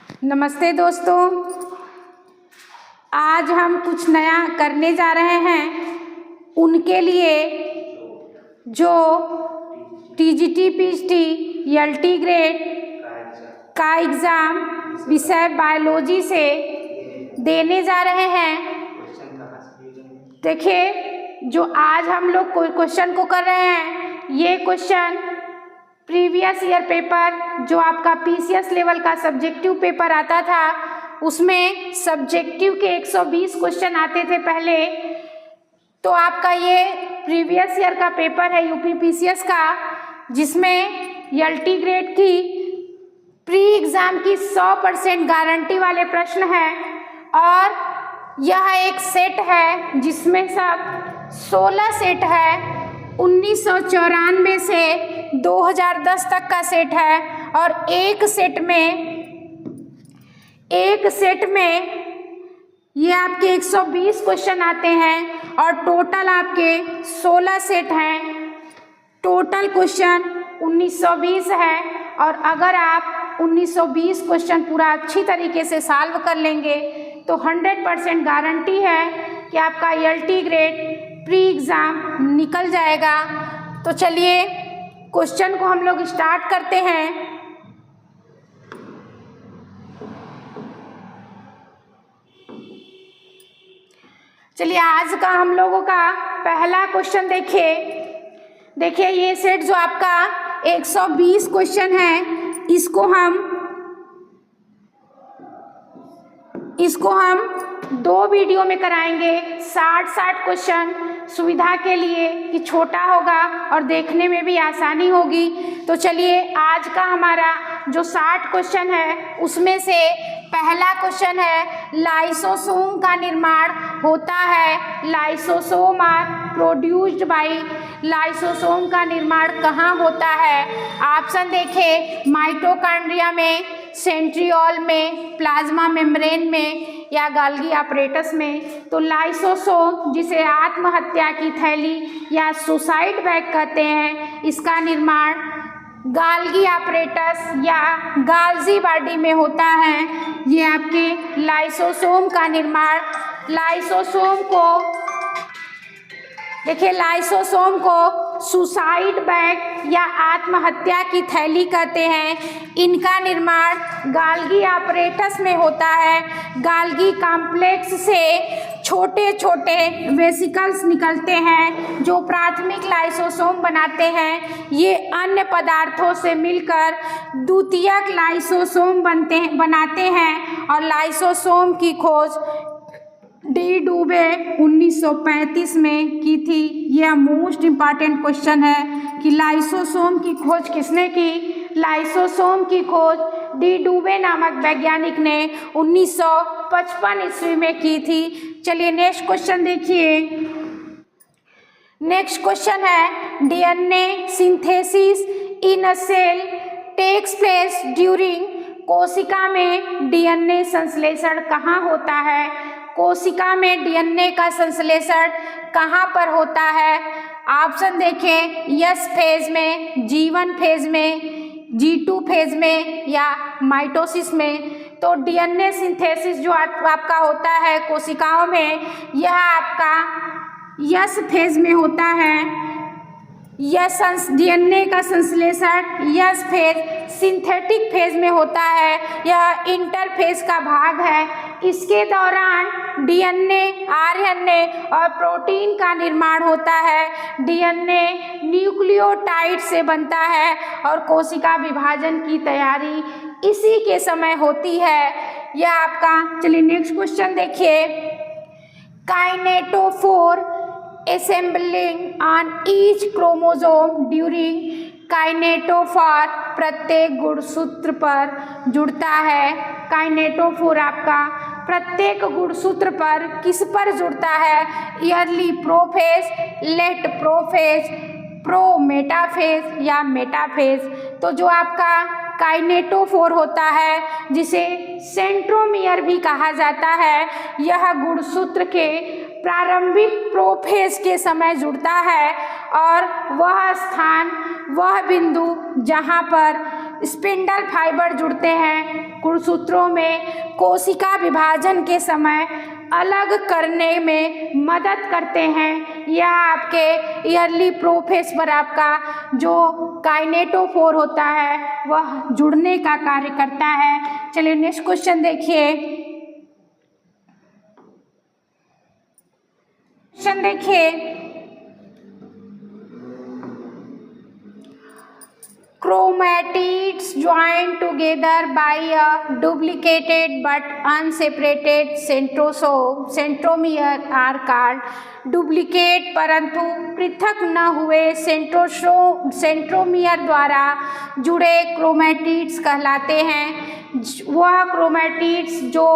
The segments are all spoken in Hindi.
नमस्ते दोस्तों, आज हम कुछ नया करने जा रहे हैं। उनके लिए जो टीजीटी पीजीटी एलटी ग्रेड का एग्ज़ाम विषय बायोलॉजी से देने जा रहे हैं। देखिए, जो आज हम लोग क्वेश्चन को कर रहे हैं, ये क्वेश्चन प्रीवियस ईयर पेपर जो आपका पीसीएस लेवल का सब्जेक्टिव पेपर आता था, उसमें सब्जेक्टिव के 120 क्वेश्चन आते थे पहले। तो आपका ये प्रीवियस ईयर का पेपर है यूपी पीसीएस का, जिसमें एलटी ग्रेड की प्री एग्ज़ाम की 100% गारंटी वाले प्रश्न हैं। और यह एक सेट है जिसमें सब 16 सेट है। 1994 से 2010 तक का सेट है। और एक सेट में ये आपके 120 क्वेश्चन आते हैं और टोटल आपके 16 सेट हैं। टोटल क्वेश्चन 1920 है। और अगर आप 1920 क्वेश्चन पूरा अच्छी तरीके से सॉल्व कर लेंगे तो 100% गारंटी है कि आपका एलटी ग्रेड प्री एग्ज़ाम निकल जाएगा। तो चलिए क्वेश्चन को हम लोग स्टार्ट करते हैं। चलिए, आज का हम लोगों का पहला क्वेश्चन देखिए ये सेट जो आपका 120 क्वेश्चन है, इसको हम 2 वीडियो में कराएंगे। 60 क्वेश्चन सुविधा के लिए कि छोटा होगा और देखने में भी आसानी होगी। तो चलिए, आज का हमारा जो 60 क्वेश्चन है उसमें से पहला क्वेश्चन है, लाइसोसोम का निर्माण होता है। Lysosome are produced by. Lysosome का निर्माण कहाँ होता है? ऑप्शन देखें, माइटोकॉन्ड्रिया में, सेंट्रियोल में, प्लाज्मा मेम्ब्रेन में या गाल्गी अपरेटस में। तो लाइसोसोम, जिसे आत्महत्या की थैली या सुसाइड बैग कहते हैं, इसका निर्माण गाल्गी अपरेटस या गाल्जी बॉडी में होता है। ये आपके लाइसोसोम का निर्माण। लाइसोसोम को सुसाइड बैग या आत्महत्या की थैली कहते हैं। इनका निर्माण गाल्गी अपरेटस में होता है। गाल्गी कॉम्प्लेक्स से छोटे छोटे वेसिकल्स निकलते हैं जो प्राथमिक लाइसोसोम बनाते हैं। ये अन्य पदार्थों से मिलकर द्वितीयक लाइसोसोम बनाते हैं। और लाइसोसोम की खोज डी डूबे 1935 में की थी। यह मोस्ट इम्पॉर्टेंट क्वेश्चन है कि लाइसोसोम की खोज किसने की? लाइसोसोम की खोज डी डूबे नामक वैज्ञानिक ने 1955 ईस्वी में की थी। चलिए नेक्स्ट क्वेश्चन देखिए। नेक्स्ट क्वेश्चन है, DNA synthesis in a sale tax place during. कोशिका में डीएनए संश्लेषण कहाँ होता है? कोशिका में डीएनए का संश्लेषण कहाँ पर होता है? ऑप्शन देखें, यस फेज में, G1 फेज में, G2 फेज में या माइटोसिस में। तो डीएनए सिंथेसिस जो आपका होता है कोशिकाओं में, यह आपका यस फेज में होता है। डीएनए का संश्लेषण यस फेज सिंथेटिक फेज में होता है। यह इंटरफेज का भाग है। इसके दौरान डीएनए, आरएनए और प्रोटीन का निर्माण होता है। डीएनए न्यूक्लियोटाइड से बनता है और कोशिका विभाजन की तैयारी इसी के समय होती है। यह आपका, चलिए नेक्स्ट क्वेश्चन देखिए। काइनेटोफोर assembling on each chromosome during काइनेटोफोर प्रत्येक गुणसूत्र पर जुड़ता है। काइनेटोफोर आपका प्रत्येक गुणसूत्र पर किस पर जुड़ता है? Early prophase, late prophase, prometaphase या मेटाफेज। तो जो आपका काइनेटोफोर होता है, जिसे सेंट्रोमियर भी कहा जाता है, यह गुणसूत्र के प्रारंभिक प्रोफेज के समय जुड़ता है। और वह स्थान, वह बिंदु जहाँ पर स्पिंडल फाइबर जुड़ते हैं गुणसूत्रों में, कोशिका विभाजन के समय अलग करने में मदद करते हैं। यह आपके ईयरली प्रोफेस पर आपका जो काइनेटोफोर होता है वह जुड़ने का कार्य करता है। चलिए नेक्स्ट क्वेश्चन देखिए। क्वेश्चन देखिए, chromatids joined together by a duplicated but unseparated centromere are called duplicate परंतु पृथक न हुए सेंट्रोमियर द्वारा जुड़े क्रोमैटिड्स कहलाते हैं। वह क्रोमैटिड्स जो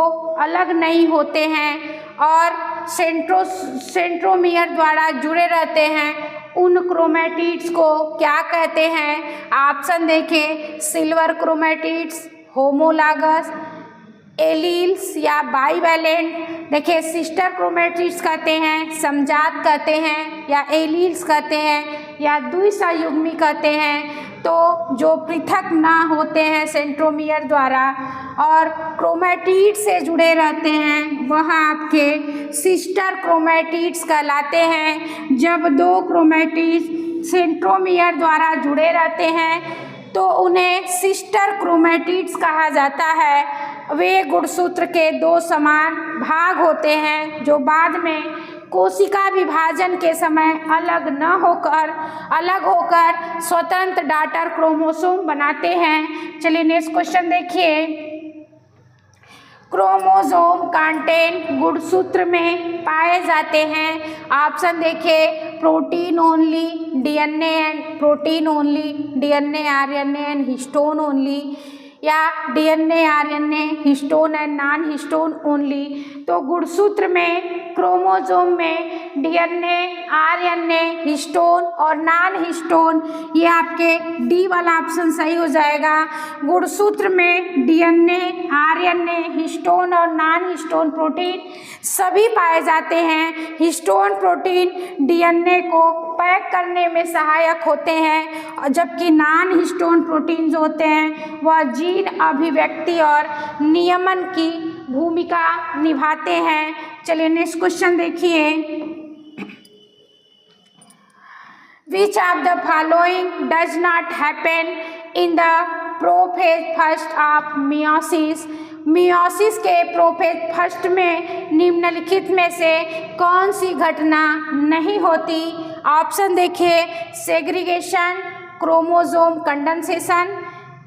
अलग नहीं होते हैं और सेंट्रोमियर द्वारा जुड़े रहते हैं उन क्रोमैटिड्स को क्या कहते हैं? ऑप्शन देखें, सिल्वर क्रोमैटिड्स, होमोलॉगस, एलील्स या बाइवैलेंट। देखिए सिस्टर क्रोमैटिड्स कहते हैं, समजात कहते हैं या एलील्स कहते हैं या द्विसंयुग्मी कहते हैं। तो जो पृथक ना होते हैं सेंट्रोमियर द्वारा और क्रोमैटिड से जुड़े रहते हैं वह आपके सिस्टर क्रोमैटिड्स कहलाते हैं। जब दो क्रोमैटिड सेंट्रोमियर द्वारा जुड़े रहते हैं तो उन्हें सिस्टर क्रोमैटिड्स कहा जाता है। वे गुणसूत्र के दो समान भाग होते हैं जो बाद में कोशिका विभाजन के समय अलग होकर स्वतंत्र डॉटर क्रोमोसोम बनाते हैं। चलिए नेक्स्ट क्वेश्चन देखिए। क्रोमोसोम कंटेंट गुणसूत्र में पाए जाते हैं। ऑप्शन देखिए, protein only, DNA and protein only, DNA RNA and histone only या DNA RNA histone and non histone only. तो गुणसूत्र में क्रोमोसोम में डीएनए, आरएनए, हिस्टोन और नॉन हिस्टोन, ये आपके डी वाला ऑप्शन सही हो जाएगा। गुणसूत्र में डीएनए, आरएनए, हिस्टोन और नॉन हिस्टोन प्रोटीन सभी पाए जाते हैं। हिस्टोन प्रोटीन डीएनए को पैक करने में सहायक होते हैं जबकि नॉन हिस्टोन प्रोटीन जो होते हैं वह जीन अभिव्यक्ति और नियमन की भूमिका निभाते हैं। चलिए नेक्स्ट क्वेश्चन देखिए। Which of the following does not happen in the prophase first of meiosis? Meiosis के प्रोफेज फर्स्ट में निम्नलिखित में से कौन सी घटना नहीं होती? ऑप्शन देखिए, सेग्रीगेशन, क्रोमोसोम कंडेंसेशन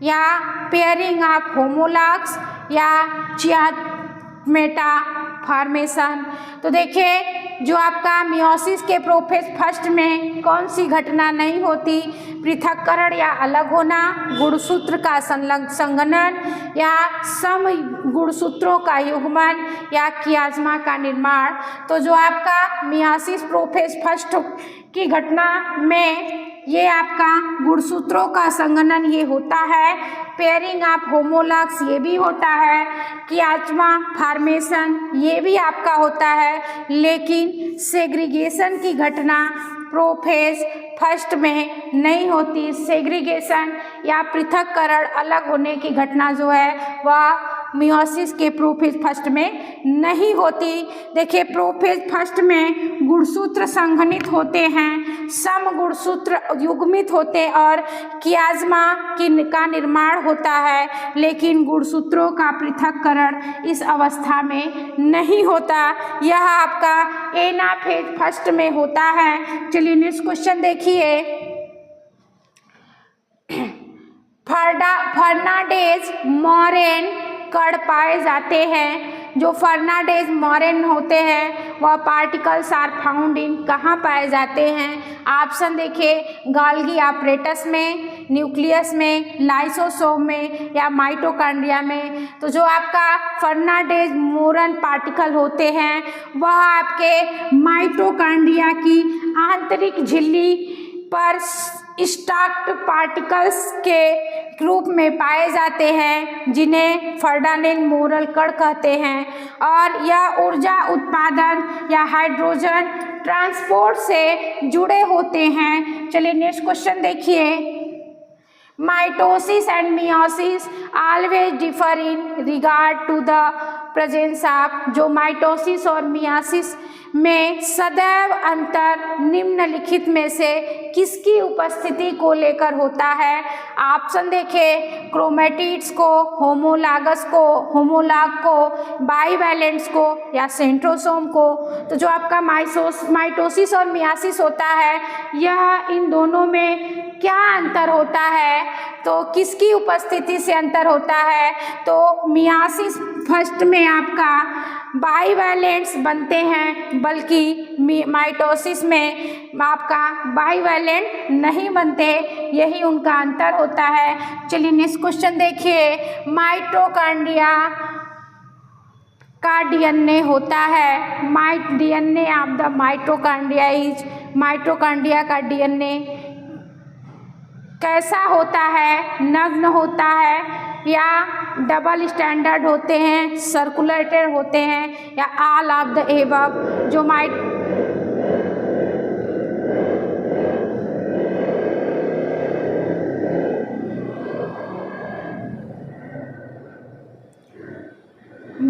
या पेयरिंग ऑफ होमोलॉग्स या चियामेटा फॉर्मेशन। तो देखिए जो आपका मियोसिस के प्रोफेज फर्स्ट में कौन सी घटना नहीं होती? पृथक्करण या अलग होना, गुणसूत्र का संघनन या सम गुणसूत्रों का युग्मन या कियाज्मा का निर्माण। तो जो आपका मियोसिस प्रोफेज फर्स्ट की घटना में ये आपका गुणसूत्रों का संघनन ये होता है, पेयरिंग ऑफ होमोलॉग्स ये भी होता है, कियाज्मा फॉर्मेशन ये भी आपका होता है, लेकिन सेग्रीगेशन की घटना प्रोफेज फर्स्ट में नहीं होती। सेग्रीगेशन या पृथक्करण अलग होने की घटना जो है वह मियोसिस के प्रोफेज फर्स्ट में नहीं होती। देखिए प्रोफेज फर्स्ट में गुणसूत्र संघनित होते हैं, सम गुणसूत्र युग्मित होते और कियाज्मा का निर्माण होता है, लेकिन गुणसूत्रों का पृथक्करण इस अवस्था में नहीं होता। यह आपका एनाफेज फर्स्ट में होता है। चलिए नेक्स्ट क्वेश्चन देखिए। फर्नांडेज मोरेन कण पाए जाते हैं। जो फर्नांडेज मोरेन होते हैं वह पार्टिकल्स आर फाउंड इन कहाँ पाए जाते हैं? ऑप्शन देखिए, गोल्गी ऑपरेटस में, न्यूक्लियस में, लाइसोसोम में या माइटोकॉन्ड्रिया में। तो जो आपका फर्नांडेज मोरेन पार्टिकल होते हैं वह आपके माइटोकॉन्ड्रिया की आंतरिक झिल्ली पर स्टॉक्ड पार्टिकल्स के रूप में पाए जाते हैं जिन्हें फर्नांडेज मोरेन कण कहते हैं और यह ऊर्जा उत्पादन या हाइड्रोजन ट्रांसपोर्ट से जुड़े होते हैं। चलिए नेक्स्ट क्वेश्चन देखिए। Mitosis and meiosis always differ in regard to the presence of, जो माइटोसिस और मियोसिस में सदैव अंतर निम्नलिखित में से किसकी उपस्थिति को लेकर होता है। ऑप्शन देखें, क्रोमेटिड्स को, होमोलागस को, होमोलाग को, बाइवैलेंट्स को या सेंट्रोसोम को। तो जो आपका माइटोसिस और मियोसिस होता है, यह इन दोनों में क्या अंतर होता है, तो किसकी उपस्थिति से अंतर होता है, तो मियोसिस फर्स्ट में आपका बाइवैलेंट्स बनते हैं, बल्कि माइटोसिस में आपका बाइवैलेंट नहीं बनते, यही उनका अंतर होता है। चलिए नेक्स्ट क्वेश्चन देखिए, माइटोकॉन्ड्रिया का डीएनए होता है, DNA of the mitochondria is, mitochondria का डीएनए कैसा होता है, नग्न होता है या डबल स्टैंडर्ड होते हैं, सर्कुलेटेड होते हैं या ऑल ऑफ द एबव।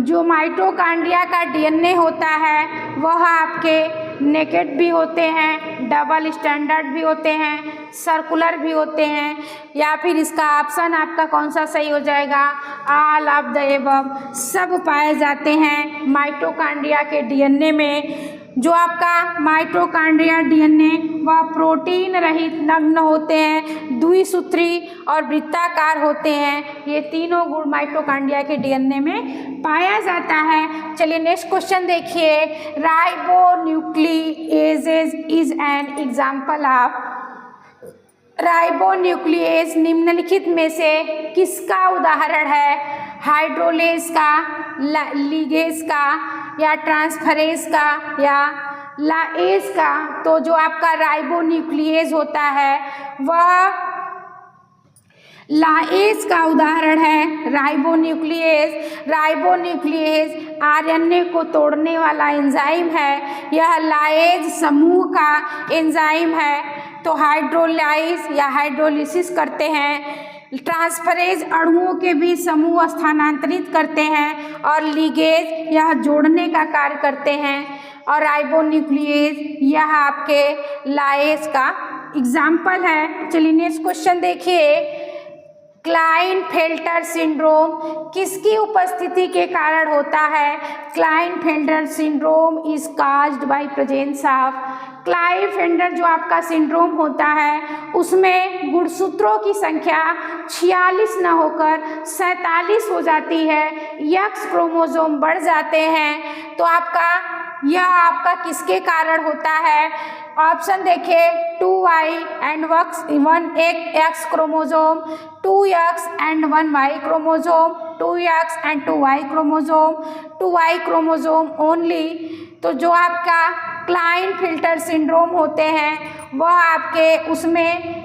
जो माइटोकॉन्ड्रिया का डीएनए होता है वह आपके नेकेड भी होते हैं, डबल स्टैंडर्ड भी होते हैं, सर्कुलर भी होते हैं, या फिर इसका ऑप्शन आपका कौन सा सही हो जाएगा, ऑल ऑफ द एबव, सब पाए जाते हैं माइटोकॉन्ड्रिया के डीएनए में। जो आपका माइटोकॉन्ड्रिया डीएनए वह प्रोटीन रहित नग्न होते हैं, द्विसूत्री और वृत्ताकार होते हैं। ये तीनों गुण माइटोकॉन्ड्रिया के डीएनए में पाया जाता है। चलिए नेक्स्ट क्वेश्चन देखिए, राइबोन्यूक्लिएजेज इज एन एग्जाम्पल ऑफ, राइबोन्यूक्लिएज निम्नलिखित में से किसका उदाहरण है, हाइड्रोलेज का, लिगेज का या ट्रांसफरेज का या लाएज का। तो जो आपका राइबोन्यूक्लिएज होता है वह लाएज का उदाहरण है। राइबोन्यूक्लिएज आरएनए को तोड़ने वाला एंजाइम है, यह लाएज समूह का एंजाइम है। तो हाइड्रोलाइज या हाइड्रोलिसिस करते हैं, ट्रांसफरेज अणुओं के बीच समूह स्थानांतरित करते हैं, और लिगेज यह जोड़ने का कार्य करते हैं, और राइबोन्यूक्लिएज यह आपके लाएज का एग्जाम्पल है। चलिए नेक्स्ट क्वेश्चन देखिए, क्लाइनफेल्टर सिंड्रोम किसकी उपस्थिति के कारण होता है, Klinefelter syndrome is caused by presence of, Klinefelter जो आपका सिंड्रोम होता है उसमें गुणसूत्रों की संख्या 46 न होकर 47 हो जाती है, एक्स क्रोमोसोम बढ़ जाते हैं। तो यह आपका किसके कारण होता है, ऑप्शन देखें, 2y and 1 x chromosome, 2x and 1y chromosome, 2x and 2y chromosome, 2y chromosome only. तो जो आपका क्लाइनफेल्टर सिंड्रोम होते हैं वह आपके उसमें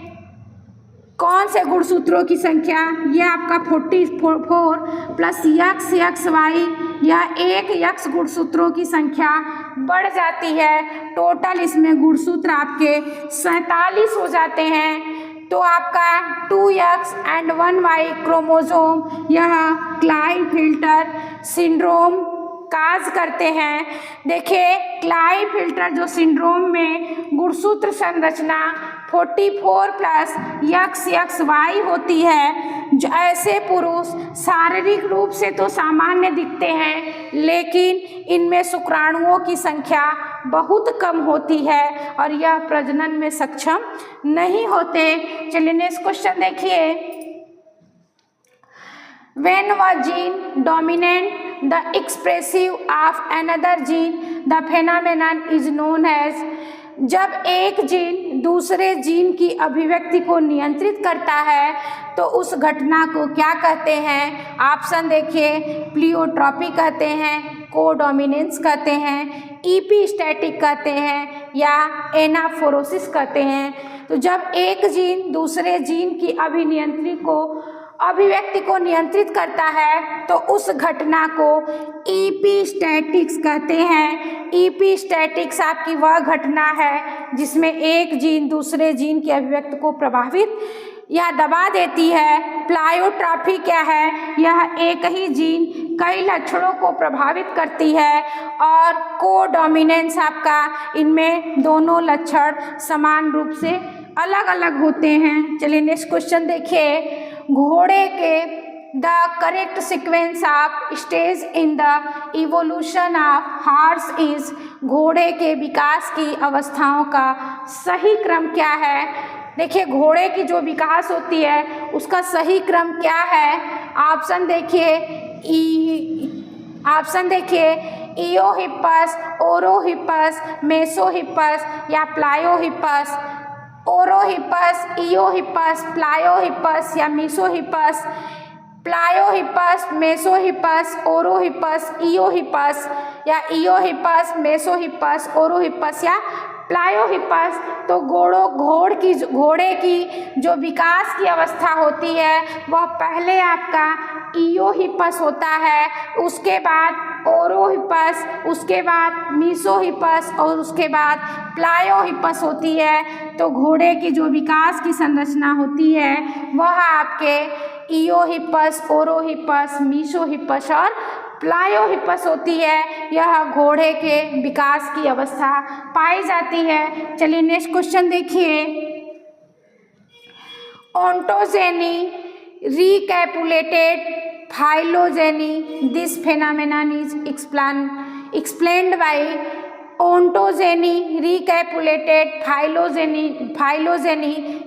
कौन से गुणसूत्रों की संख्या, यह आपका 44 प्लस एक्स वाई, यह एक एक्स गुणसूत्रों की संख्या बढ़ जाती है। टोटल इसमें गुणसूत्र आपके 47 हो जाते हैं। तो आपका 2x एंड 1y क्रोमोसोम यह क्लाइनफेल्टर सिंड्रोम काज करते हैं। देखिए क्लाइनफेल्टर जो सिंड्रोम में गुणसूत्र संरचना 44 प्लस एक्स वाई होती है। जो ऐसे पुरुष शारीरिक रूप से तो सामान्य दिखते हैं, लेकिन इनमें शुक्राणुओं की संख्या बहुत कम होती है और यह प्रजनन में सक्षम नहीं होते। चलिए नेक्स्ट क्वेश्चन देखिए, when a gene dominate the expressive of another gene, the phenomenon is known as, जब एक जीन दूसरे जीन की अभिव्यक्ति को नियंत्रित करता है तो उस घटना को क्या कहते हैं। ऑप्शन देखिए, प्लियोट्रॉपी कहते हैं, कोडोमिनेंस कहते हैं, इपीस्टैटिक कहते हैं या एनाफोरोसिस कहते हैं। तो जब एक जीन दूसरे जीन की अभिव्यक्ति को नियंत्रित करता है तो उस घटना को इपीस्टैटिक्स कहते हैं। इपीस्टैटिक्स आपकी वह घटना है जिसमें एक जीन दूसरे जीन की अभिव्यक्ति को प्रभावित या दबा देती है। प्लायोट्रॉफी क्या है? यह एक ही जीन कई लक्षणों को प्रभावित करती है और कोडोमिनेंस आपका इनमें दोनों लक्षण समान रूप से अलग अलग होते हैं। चलिए नेक्स्ट क्वेश्चन देखिए। घोड़े के the correct sequence of stage in the evolution of horse is, घोड़े के विकास की अवस्थाओं का सही क्रम क्या है? देखिए घोड़े की जो विकास होती है उसका सही क्रम क्या है? ऑप्शन देखिए इयोहिपस, ओरोहिपस, मेसोहिपस या प्लायोहिपस। ओरोहिपस, इयोहिपस, प्लायोहिपस या मीसोहिपस। प्लायोहिपस, मेसोहिपस, ओरोहिपस, इयोहिपस या इयोहिपस, मेसोहिपस, ओरोहिपस या प्लायोहिपस। तो घोड़े की जो विकास की अवस्था होती है वह पहले आपका इयोहिपस होता है, उसके बाद ओरोहिपस, उसके बाद मीसोहिपस और उसके बाद प्लायोहिपस होती है। तो घोड़े की जो विकास की संरचना होती है वह आपके इयोहिपस, ओरोहिपस, मीसोहिपस और प्लायोहिपस होती है। यह घोड़े के विकास की अवस्था पाई जाती है। चलिए नेक्स्ट क्वेश्चन देखिए। ओंटोजेनी recapitulated phylogeny, this phenomenon is explained by ओंटोजेनी recapitulated phylogeny।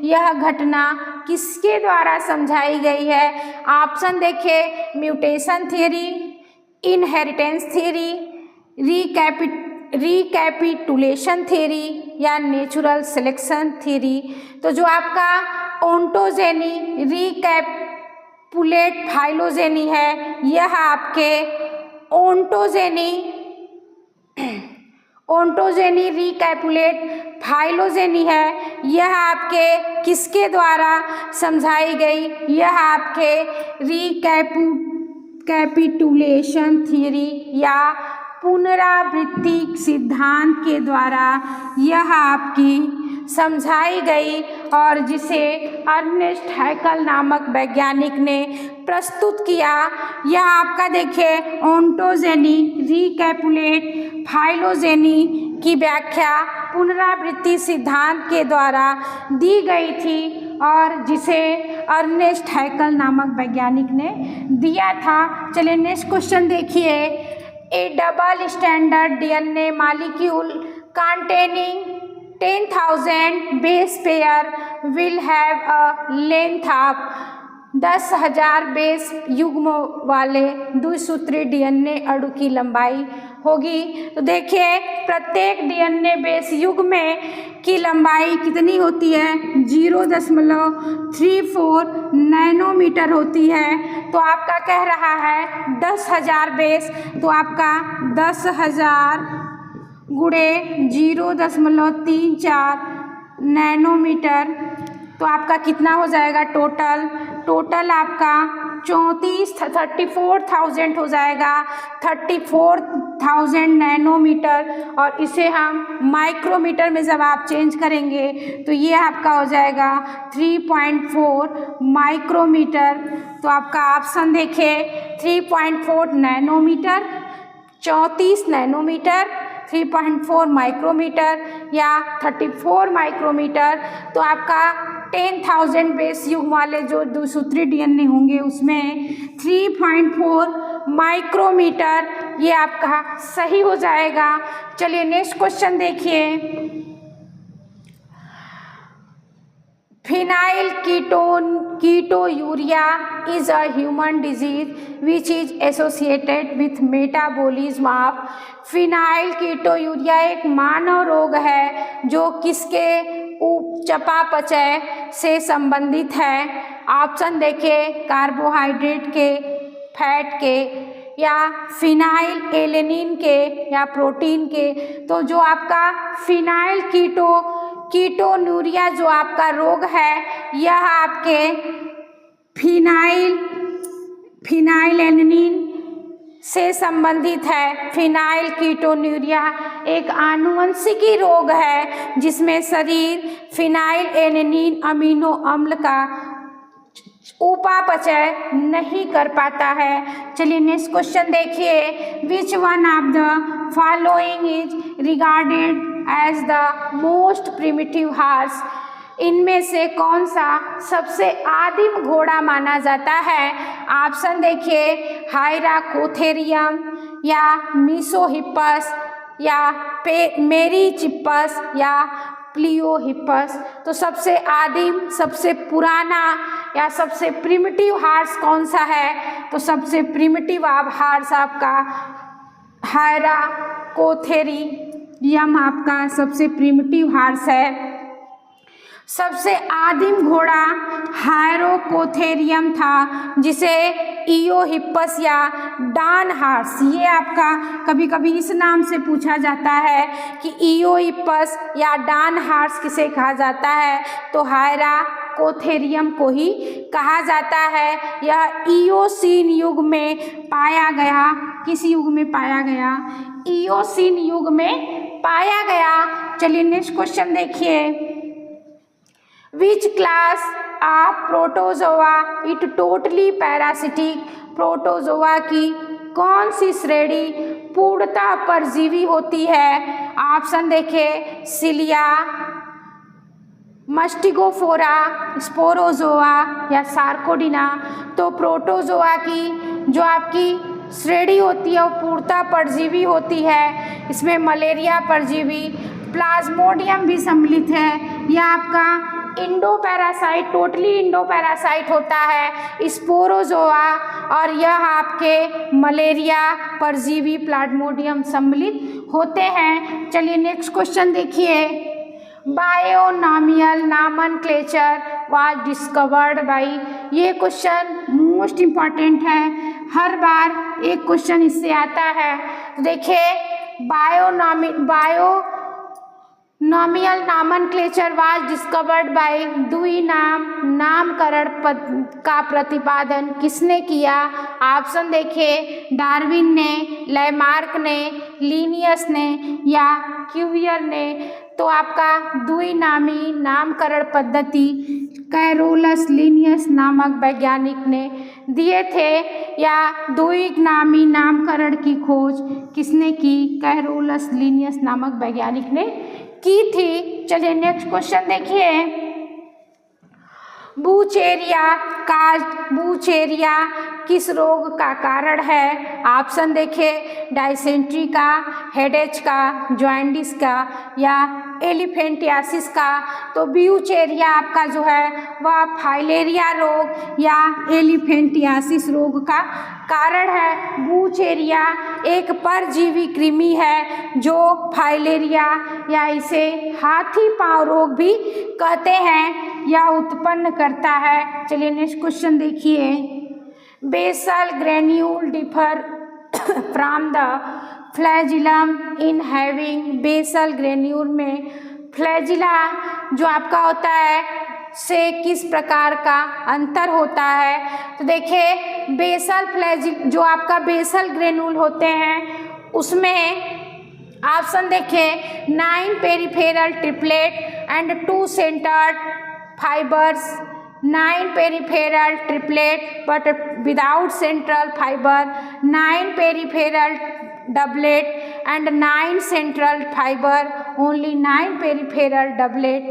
यह घटना किसके द्वारा समझाई गई है? ऑप्शन देखिए mutation theory, inheritance theory, recapitulation theory या नेचुरल सिलेक्शन थ्योरी। तो जो आपका ओंटोजेनी रिकैपुलेट फाइलोजेनी है यह आपके ओंटोजेनी रिकैपुलेट फाइलोजेनी है। यह आपके किसके द्वारा समझाई गई? यह आपके रिकैपिटुलेशन थ्योरी या पुनरावृत्ति सिद्धांत के द्वारा यह आपकी समझाई गई और जिसे अर्नेस्ट हैकल नामक वैज्ञानिक ने प्रस्तुत किया। यह आपका देखिए ओंटोजेनी रिकैपुलेट फाइलोजेनी की व्याख्या पुनरावृत्ति सिद्धांत के द्वारा दी गई थी और जिसे अर्नेस्ट हैकल नामक वैज्ञानिक ने दिया था। चलिए नेक्स्ट क्वेश्चन देखिए। A double standard DNA molecule containing 10,000 base pair will have a length of 10,000 base युग्म वाले द्विसूत्री डीएनए अणु की लंबाई होगी। तो देखिए प्रत्येक डीएनए बेस युग्म की लंबाई कितनी होती है? 0.34 नैनोमीटर होती है। तो आपका कह रहा है 10,000 बेस, तो आपका 10,000 गुणे 0.34 नैनोमीटर, तो आपका कितना हो जाएगा? टोटल आपका 34,000 हो जाएगा, 34,000 नैनोमीटर। और इसे हम माइक्रोमीटर में जब आप चेंज करेंगे तो ये आपका हो जाएगा 3.4 माइक्रोमीटर। तो आपका ऑप्शन देखिए 3.4 नैनोमीटर, 34 नैनोमीटर, 3.4 माइक्रोमीटर या 34 माइक्रोमीटर। तो आपका 10,000 बेस युग्म वाले जो द्विसूत्री डीएनए होंगे उसमें 3.4 माइक्रोमीटर ये आपका सही हो जाएगा। चलिए नेक्स्ट क्वेश्चन देखिए। फिनाइल कीटोयूरिया is a human disease which is associated with metabolism of। Phenylketonuria एक मानव रोग है जो किसके चयापचय से संबंधित है। ऑप्शन देखिए कार्बोहाइड्रेट के, फैट के या फिनाइल एलेनिन के या प्रोटीन के। तो जो आपका फिनाइल कीटोन्यूरिया जो आपका रोग है यह आपके फिनाइल एलेनिन से संबंधित है। फिनाइल कीटोन्यूरिया एक आनुवंशिकी रोग है जिसमें शरीर फिनाइल एलेनिन अमीनो अम्ल का उपापचय नहीं कर पाता है। चलिए नेक्स्ट क्वेश्चन देखिए, which one of the following is regarded as the most primitive horse, इनमें से कौन सा सबसे आदिम घोड़ा माना जाता है। ऑप्शन देखिए, हाइराकोथेरियम या मीसोहिप्पस या मेरीचिप्पस या प्लियोहिप्पस। तो सबसे आदिम, सबसे पुराना या सबसे प्रिमिटिव हॉर्स कौन सा है, तो सबसे प्रिमिटिव हॉर्स आपका हाइराकोथेरियम आपका सबसे प्रिमिटिव हॉर्स है। सबसे आदिम घोड़ा हाइराकोथेरियम था, जिसे इयोहिप्पस या डान हॉर्स, ये आपका कभी कभी इस नाम से पूछा जाता है कि इयोहिप्पस या डान हॉर्स किसे कहा जाता है, तो हाइराकोथेरियम को ही कहा जाता है। यह इयोसीन युग में पाया गया, किस युग में पाया गया, इयोसीन युग में पाया गया। चलिए नेक्स्ट क्वेश्चन देखिए, which class of protozoa it totally parasitic, protozoa की कौन सी श्रेणी पूर्णतः परजीवी होती है। ऑप्शन देखिए, सिलिया, मस्टिगोफोरा, स्पोरोजोआ या सार्कोडिना। तो प्रोटोजोआ की जो आपकी श्रेणी होती है वो पूर्णतः परजीवी होती है। इसमें मलेरिया परजीवी, प्लाज्मोडियम भी सम्मिलित है। यह आपका Indo parasite, totally Indo parasite होता है स्पोरोजोआ, और यह आपके मलेरिया परजीवी प्लाज्मोडियम सम्मिलित होते हैं। चलिए नेक्स्ट क्वेश्चन देखिए, binomial nomenclature was discovered by, ये क्वेश्चन मोस्ट इम्पॉर्टेंट है, हर बार एक क्वेश्चन इससे आता है। देखिए, binomial nomenclature was discovered by, द्वि नामकरण पद का प्रतिपादन किसने किया। ऑप्शन देखिए, डार्विन ने, लैमार्क ने, लिनियस ने या क्यूवियर ने। तो आपका द्विनामी नामकरण पद्धति कैरोलस लिनियस नामक वैज्ञानिक ने दिए थे, या द्विनामी नामकरण की खोज किसने की, कैरोलस लिनियस नामक वैज्ञानिक ने की थी। चलिए नेक्स्ट क्वेश्चन देखिए, बूचेरिया किस रोग का कारण है। ऑप्शन देखिए, डायसेंट्री का, हेडेज का, जॉइंडिस का या एलिफेंटियासिस का। तो ब्यूचेरिया आपका जो है वह फाइलेरिया रोग या एलिफेंटियासिस रोग का कारण है। बूचेरिया एक परजीवी कृमि है जो फाइलेरिया या इसे हाथी पांव रोग भी कहते हैं, यह उत्पन्न करता है। चलिए नेक्स्ट क्वेश्चन देखिए, basal granule differ from the flagellum in having, basal granule में फ्लैजिला जो आपका होता है से किस प्रकार का अंतर होता है। तो देखिए, बेसल फ्लैजिल जो आपका बेसल ग्रेन्यूल होते हैं उसमें ऑप्शन देखिए, 9 peripheral triplet and 2 centred fibres, 9 peripheral triplet but without central fibre, 9 peripheral doublet and 9 central fibre, only 9 peripheral doublet.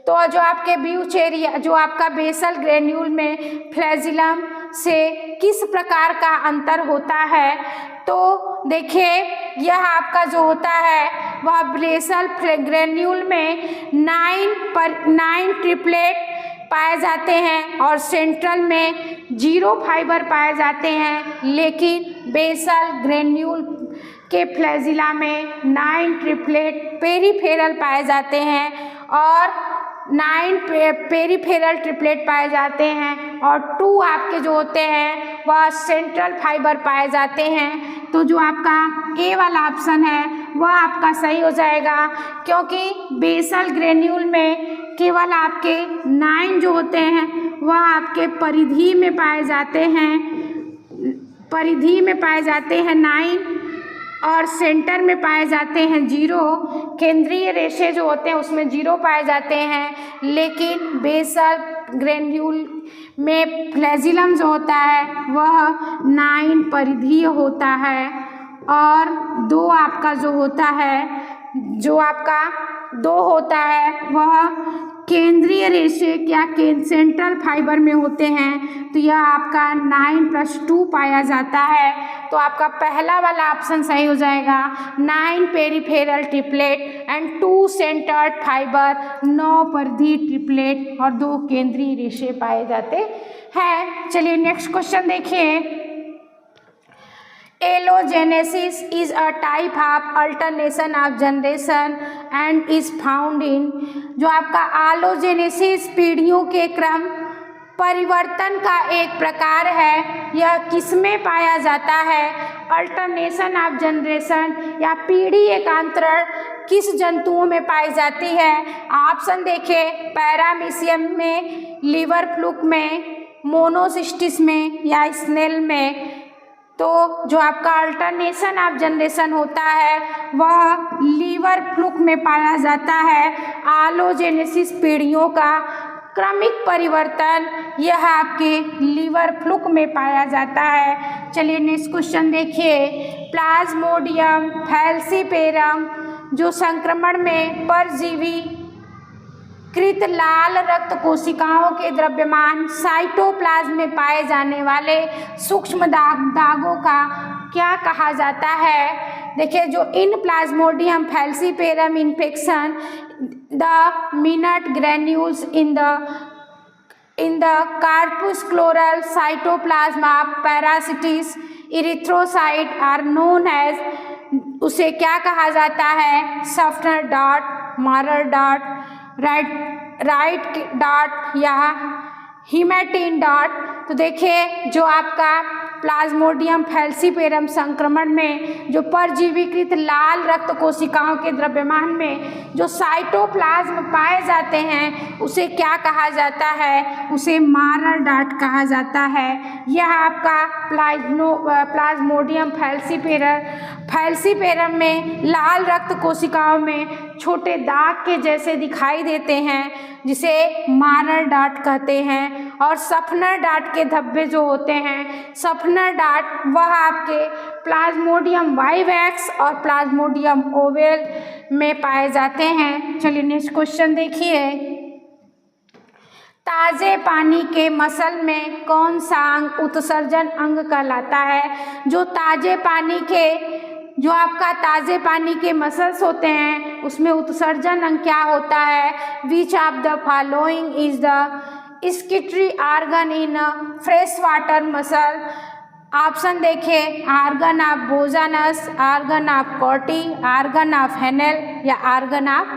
तो जो आपके ब्यूचेरिया जो आपका बेसल ग्रेन्यूल में फ्लैजिलम से किस प्रकार का अंतर होता है, तो देखिए यह आपका जो होता है वह बेसल ग्रेन्यूल में 9 ट्रिपलेट पाए जाते हैं और सेंट्रल में 0 फाइबर पाए जाते हैं, लेकिन बेसल ग्रेन्यूल के फ्लैजिला में 9 ट्रिपलेट पेरिफेरल पाए जाते हैं और 9 पेरिफेरल ट्रिपलेट पाए जाते हैं और 2 आपके जो होते हैं वह सेंट्रल फाइबर पाए जाते हैं। तो जो आपका ए वाला ऑप्शन है वह आपका सही हो जाएगा, क्योंकि बेसल ग्रेन्यूल में केवल आपके 9 जो होते हैं वह आपके परिधि में पाए जाते हैं, 9 और सेंटर में पाए जाते हैं 0। केंद्रीय रेशे जो होते हैं उसमें 0 पाए जाते हैं, लेकिन बेसल ग्रेन्यूल में फ्लैजिलम जो होता है वह 9 परिधीय होता है और 2 आपका जो होता है वह केंद्रीय रेशे क्या सेंट्रल फाइबर में होते हैं। तो यह आपका 9+2 पाया जाता है। तो आपका पहला वाला ऑप्शन सही हो जाएगा। 9 peripheral triplet and 2 centred fibre, 9 परिधीय ट्रिपलेट और 2 केंद्रीय रेशे पाए जाते हैं। चलिए नेक्स्ट क्वेश्चन देखिए। एलोजेनेसिस is a type of alternation of generation and is found इन। जो आपका आलोजेनेसिस पीढ़ियों के क्रम परिवर्तन का एक प्रकार है। यह किसमें पाया जाता है? अल्टरनेशन ऑफ जनरेशन या पीढ़ी एकांतरण किस जंतुओं में पाई जाती है? ऑप्शन देखिए, पैरामीशियम में, लिवर फ्लूक में, मोनोसिस्टिस में या स्नेल में। तो जो आपका अल्टरनेशन ऑफ जनरेशन होता है वह लीवर फ्लूक में पाया जाता है। आलोजेनेसिस पीढ़ियों का क्रमिक परिवर्तन यह आपके लीवर फ्लूक में पाया जाता है। चलिए नेक्स्ट क्वेश्चन देखिए। प्लाज्मोडियम फैलसीपेरम जो संक्रमण में परजीवी कृत लाल रक्त कोशिकाओं के द्रव्यमान साइटोप्लाज्म में पाए जाने वाले सूक्ष्म दागों का क्या कहा जाता है? देखिए, जो in plasmodium falciparum infection the minute granules in the corpuscular cytoplasm of parasitized erythrocyte are known as, उसे क्या कहा जाता है? Schuffner dot, Maurer dot, Wright dot या हीमेटिन डॉट। तो देखिए, जो आपका प्लाज्मोडियम फैलसीपेरम संक्रमण में जो परजीवीकृत लाल रक्त कोशिकाओं के द्रव्यमान में जो साइटोप्लाज्म पाए जाते हैं उसे क्या कहा जाता है? उसे मारर डॉट कहा जाता है। यह आपका प्लाज्मोडियम फैलसीपेरम में लाल रक्त कोशिकाओं में छोटे दाग के जैसे दिखाई देते हैं जिसे मारर डॉट कहते हैं। और सफनर डॉट के धब्बे जो होते हैं, सफनर डॉट वह आपके प्लाज्मोडियम वाइवैक्स और प्लाज्मोडियम ओवेल में पाए जाते हैं। चलिए नेक्स्ट क्वेश्चन देखिए। ताजे पानी के मसल में कौन सा अंग उत्सर्जन अंग कहलाता है? जो आपका ताजे पानी के मसल्स होते हैं उसमें उत्सर्जन अंग क्या होता है? Which of the following is the excretory organ in fresh water mussel? Option देखें, organ of Bojanus, organ of Corti, organ of Henle या आर्गन ऑफ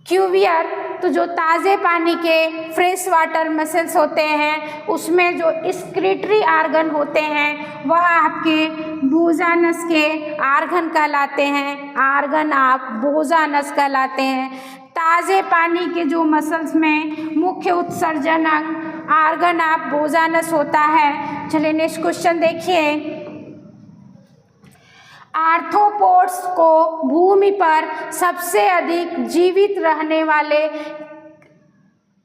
क्यूवियर। तो जो ताज़े पानी के फ्रेश वाटर मसल्स होते हैं उसमें जो स्क्रिटरी आर्गन होते हैं वह आपके बोजानस के आर्गन कहलाते हैं, आर्गन ऑफ बोजानस कहलाते हैं। ताज़े पानी के जो मसल्स में मुख्य उत्सर्जन अंग आर्गन ऑफ बोजानस होता है। चलिए नेक्स्ट क्वेश्चन देखिए। आर्थ्रोपोड्स को भूमि पर सबसे अधिक जीवित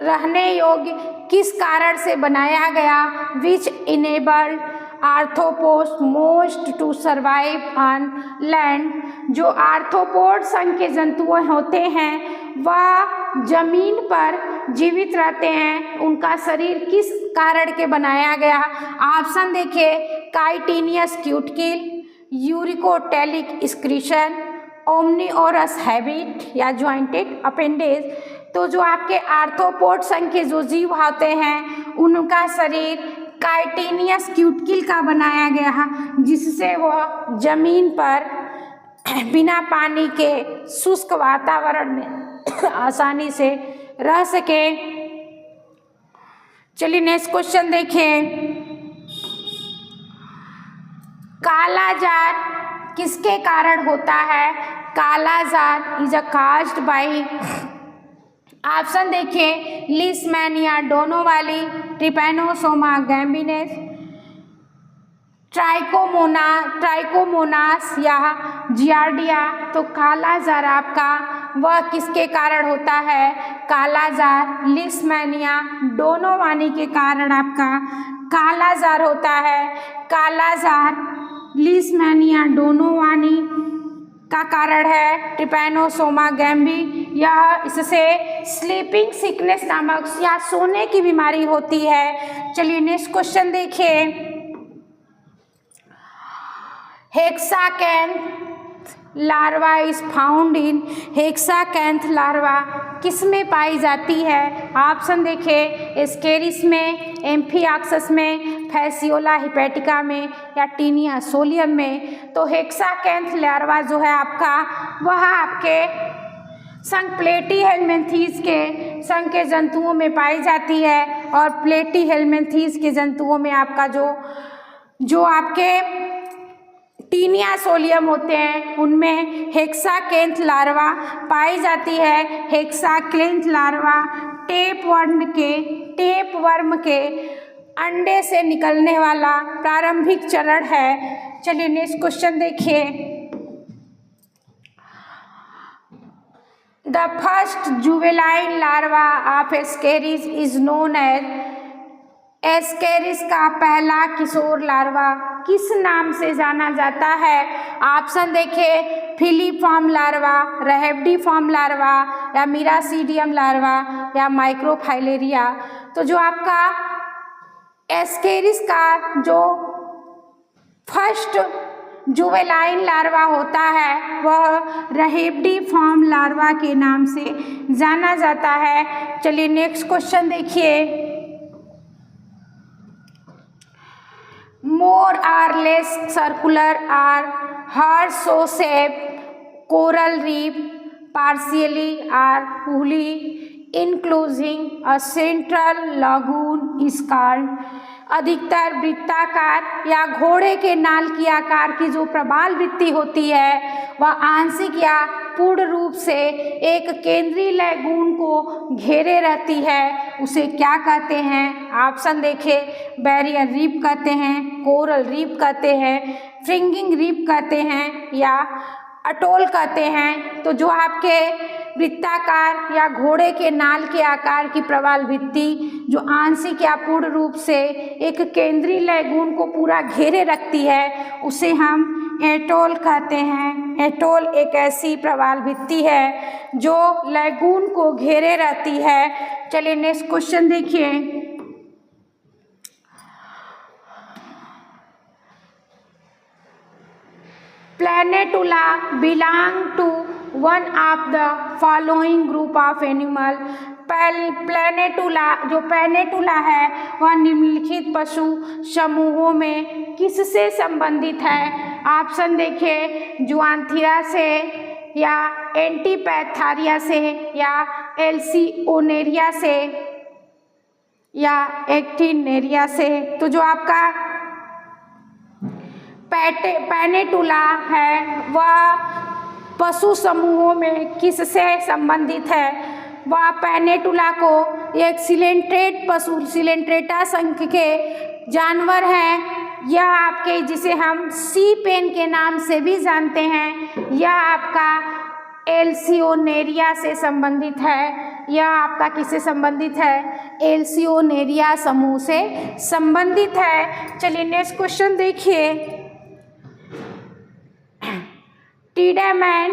रहने योग्य किस कारण से बनाया गया? Which enabled arthropods most to survive on land. जो आर्थ्रोपोड संघ के जंतु होते हैं वह जमीन पर जीवित रहते हैं, उनका शरीर किस कारण के बनाया गया? ऑप्शन देखिए, chitinous cuticle, uricotelic excretion, ओमनीओरस habit या जॉइंटेड अपेंडेज। तो जो आपके आर्थ्रोपोड संघ के जो जीव होते हैं उनका शरीर काइटिनियस क्यूटिकल का बनाया गया जिससे वह जमीन पर बिना पानी के शुष्क वातावरण में आसानी से रह सके। चलिए नेक्स्ट क्वेश्चन देखें। काला जार किसके कारण होता है? काला jar is caused by, option देखिए, लीशमैनिया डोनोवाली, ट्रिपैनोसोमा गैम्बिनेस, ट्राइकोमोनास या जियार्डिया। तो काला जार आपका वह किसके कारण होता है? कालाजार, लिस्टमैनिया, डोनोवानी के कारण आपका कालाजार होता है। कालाजार, लिस्टमैनिया, डोनोवानी का कारण है ट्रिपैनोसोमा गैम्बी। यह इससे स्लीपिंग सिकनेस नामक या सोने की बीमारी होती है। चलिए नेक्स्ट क्वेश्चन देखिए। Hexacanth larva is found in, hexacanth larva किस में पाई जाती है? ऑप्शन देखिए, एस्केरिस में, एम्फिऑक्सस में, फैसियोला हिपैटिका में या टीनिया सोलियम में। तो हेक्साकैंथ लार्वा जो है आपका, वह आपके संघ प्लेटीहेल्मिन्थीज के संघ के जंतुओं में पाई जाती है। और प्लेटीहेल्मिन्थीज के जंतुओं में आपका जो आपके टीनिया सोलियम होते हैं, उनमें हेक्साकैंथ लार्वा पाई जाती है। हेक्साकैंथ लार्वा टेप वर्म के अंडे से निकलने वाला प्रारंभिक चरण है। चलिए नेक्स्ट क्वेश्चन देखिए। The first juvenile larva of ascaris is known as, ascaris का पहला किशोर लार्वा किस नाम से जाना जाता है? ऑप्शन देखिए, फिलीफॉर्म लार्वा, रहेब्डिफॉर्म लार्वा या मिरासीडियम लार्वा या माइक्रोफाइलेरिया। तो जो आपका एस्केरिस का जो फर्स्ट जुवेनाइल लार्वा होता है, वह रहेब्डिफॉर्म लार्वा के नाम से जाना जाता है। चलिए नेक्स्ट क्वेश्चन देखिए। More or less circular or heart-shaped coral reef, partially or wholly enclosing a central lagoon is called। अधिकतर वृत्ताकार या घोड़े के नाल की आकार की जो प्रवाल वृत्ति होती है, वह आंशिक या पूर्ण रूप से एक केंद्रीय लैगून को घेरे रहती है, उसे क्या कहते हैं? ऑप्शन देखें, बैरियर रीफ कहते हैं, कोरल रीफ कहते हैं, फ्रिंगिंग रीफ कहते हैं या अटोल कहते हैं। तो जो आपके वृत्ताकार या घोड़े के नाल के आकार की प्रवाल भित्ति जो आंशिक या पूर्ण रूप से एक केंद्रीय लैगून को पूरा घेरे रखती है, उसे हम एटोल कहते हैं। एटोल एक ऐसी प्रवाल भित्ति है जो लैगून को घेरे रहती है। चलिए नेक्स्ट क्वेश्चन देखिए। Planetula belong to one of the following group of animal. Planetula जो प्लैनेटुला है, वह निम्नलिखित पशु समूहों में किससे संबंधित है? ऑप्शन देखिए, जुआंथिरा से या एंटीपैथारिया से या एल्सिओनेरिया से या एक्टिनेरिया से। तो जो आपका प्लैनेटुला है, वह पशु समूहों में किससे संबंधित है? वह प्लैनेटुला को एक सिलेंट्रेट पशु, सिलेंट्रेटा संघ के जानवर हैं। यह आपके, जिसे हम सी पेन के नाम से भी जानते हैं, यह आपका एल्सिओनेरिया से संबंधित है। यह आपका किससे संबंधित है? एल्सिओनेरिया समूह से संबंधित है। चलिए नेक्स्ट क्वेश्चन देखिए। Tiedemann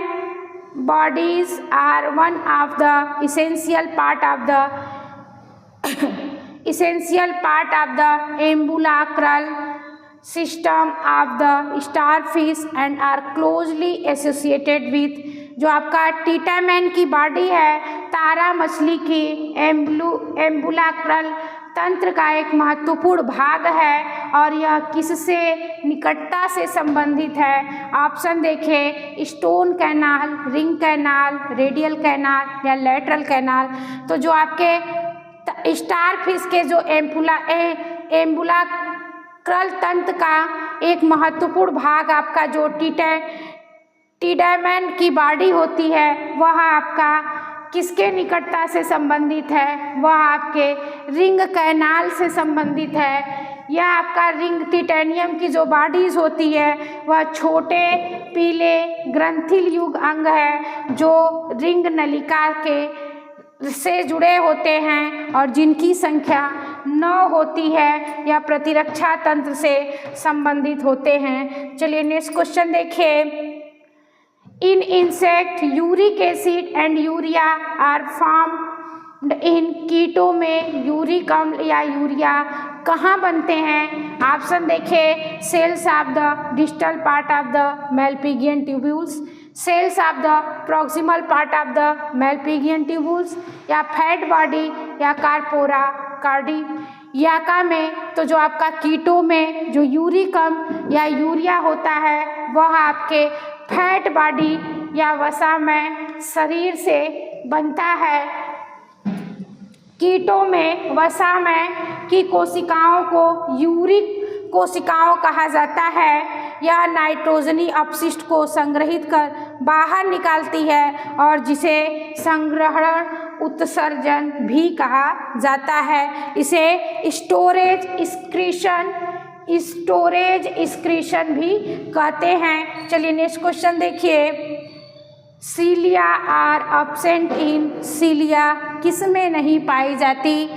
bodies are one of the essential part of the ambulacral system of the starfish and are closely associated with। जो आपका टीटामैन की बॉडी है, तारा मछली की एम्बुलाक्रल तंत्र का एक महत्वपूर्ण भाग है और यह किससे निकटता से संबंधित है? ऑप्शन देखें, stone canal, ring canal, radial canal या लेटरल कैनाल। तो जो आपके स्टारफिश के जो एम्बुलाक्रल तंत्र का एक महत्वपूर्ण भाग आपका जो टीडामैन की बॉडी होती है, वह आपका किसके निकटता से संबंधित है? वह आपके रिंग कैनाल से संबंधित है। यह आपका रिंग टिटेनियम की जो बॉडीज होती है, वह छोटे पीले ग्रंथिल युग अंग है जो रिंग नलिका के से जुड़े होते हैं और जिनकी संख्या 9 होती है या प्रतिरक्षा तंत्र से संबंधित होते हैं। चलिए नेक्स्ट क्वेश्चन देखिए। In insect uric acid and urea are formed in कीटों में यूरिक अम्ल या यूरिया कहाँ बनते हैं? ऑप्शन देखें, cells of the distal part of the malpighian tubules, cells of the proximal part of the malpighian tubules, या फैट बॉडी या कार्पोरा कार्डी। याका में तो जो आपका कीटों में जो यूरिक अम्ल या यूरिया होता है वह आपके फैट बॉडी या वसा में शरीर से बनता है। कीटों में वसा में की कोशिकाओं को यूरिक कोशिकाओं कहा जाता है। यह नाइट्रोजनी अपशिष्ट को संग्रहित कर बाहर निकालती है और जिसे संग्रहण उत्सर्जन भी कहा जाता है। इसे स्टोरेज एक्सक्रीशन भी कहते हैं। चलिए नेक्स्ट क्वेश्चन देखिए। सीलिया आर एब्सेंट इन सीलिया किस में नहीं पाई जाती?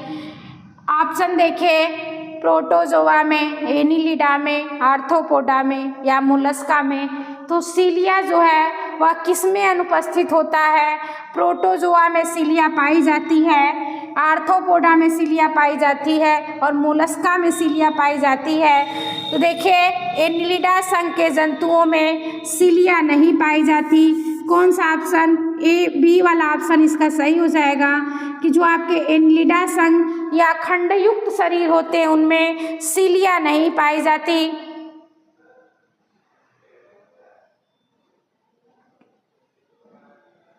ऑप्शन देखें, प्रोटोजोआ में, एनिलिडा में, आर्थ्रोपोडा में या मोलस्का में। तो सीलिया जो है वह किस में अनुपस्थित होता है? प्रोटोजोआ में सीलिया पाई जाती है, आर्थ्रोपोडा में सीलिया पाई जाती है और मोलस्का में सीलिया पाई जाती है। तो देखिए एनिलिडा संघ के जंतुओं में सीलिया नहीं पाई जाती। कौन सा ऑप्शन? ए बी वाला ऑप्शन इसका सही हो जाएगा कि जो आपके एनिलिडा संघ या खंडयुक्त शरीर होते हैं उनमें सीलिया नहीं पाई जाती।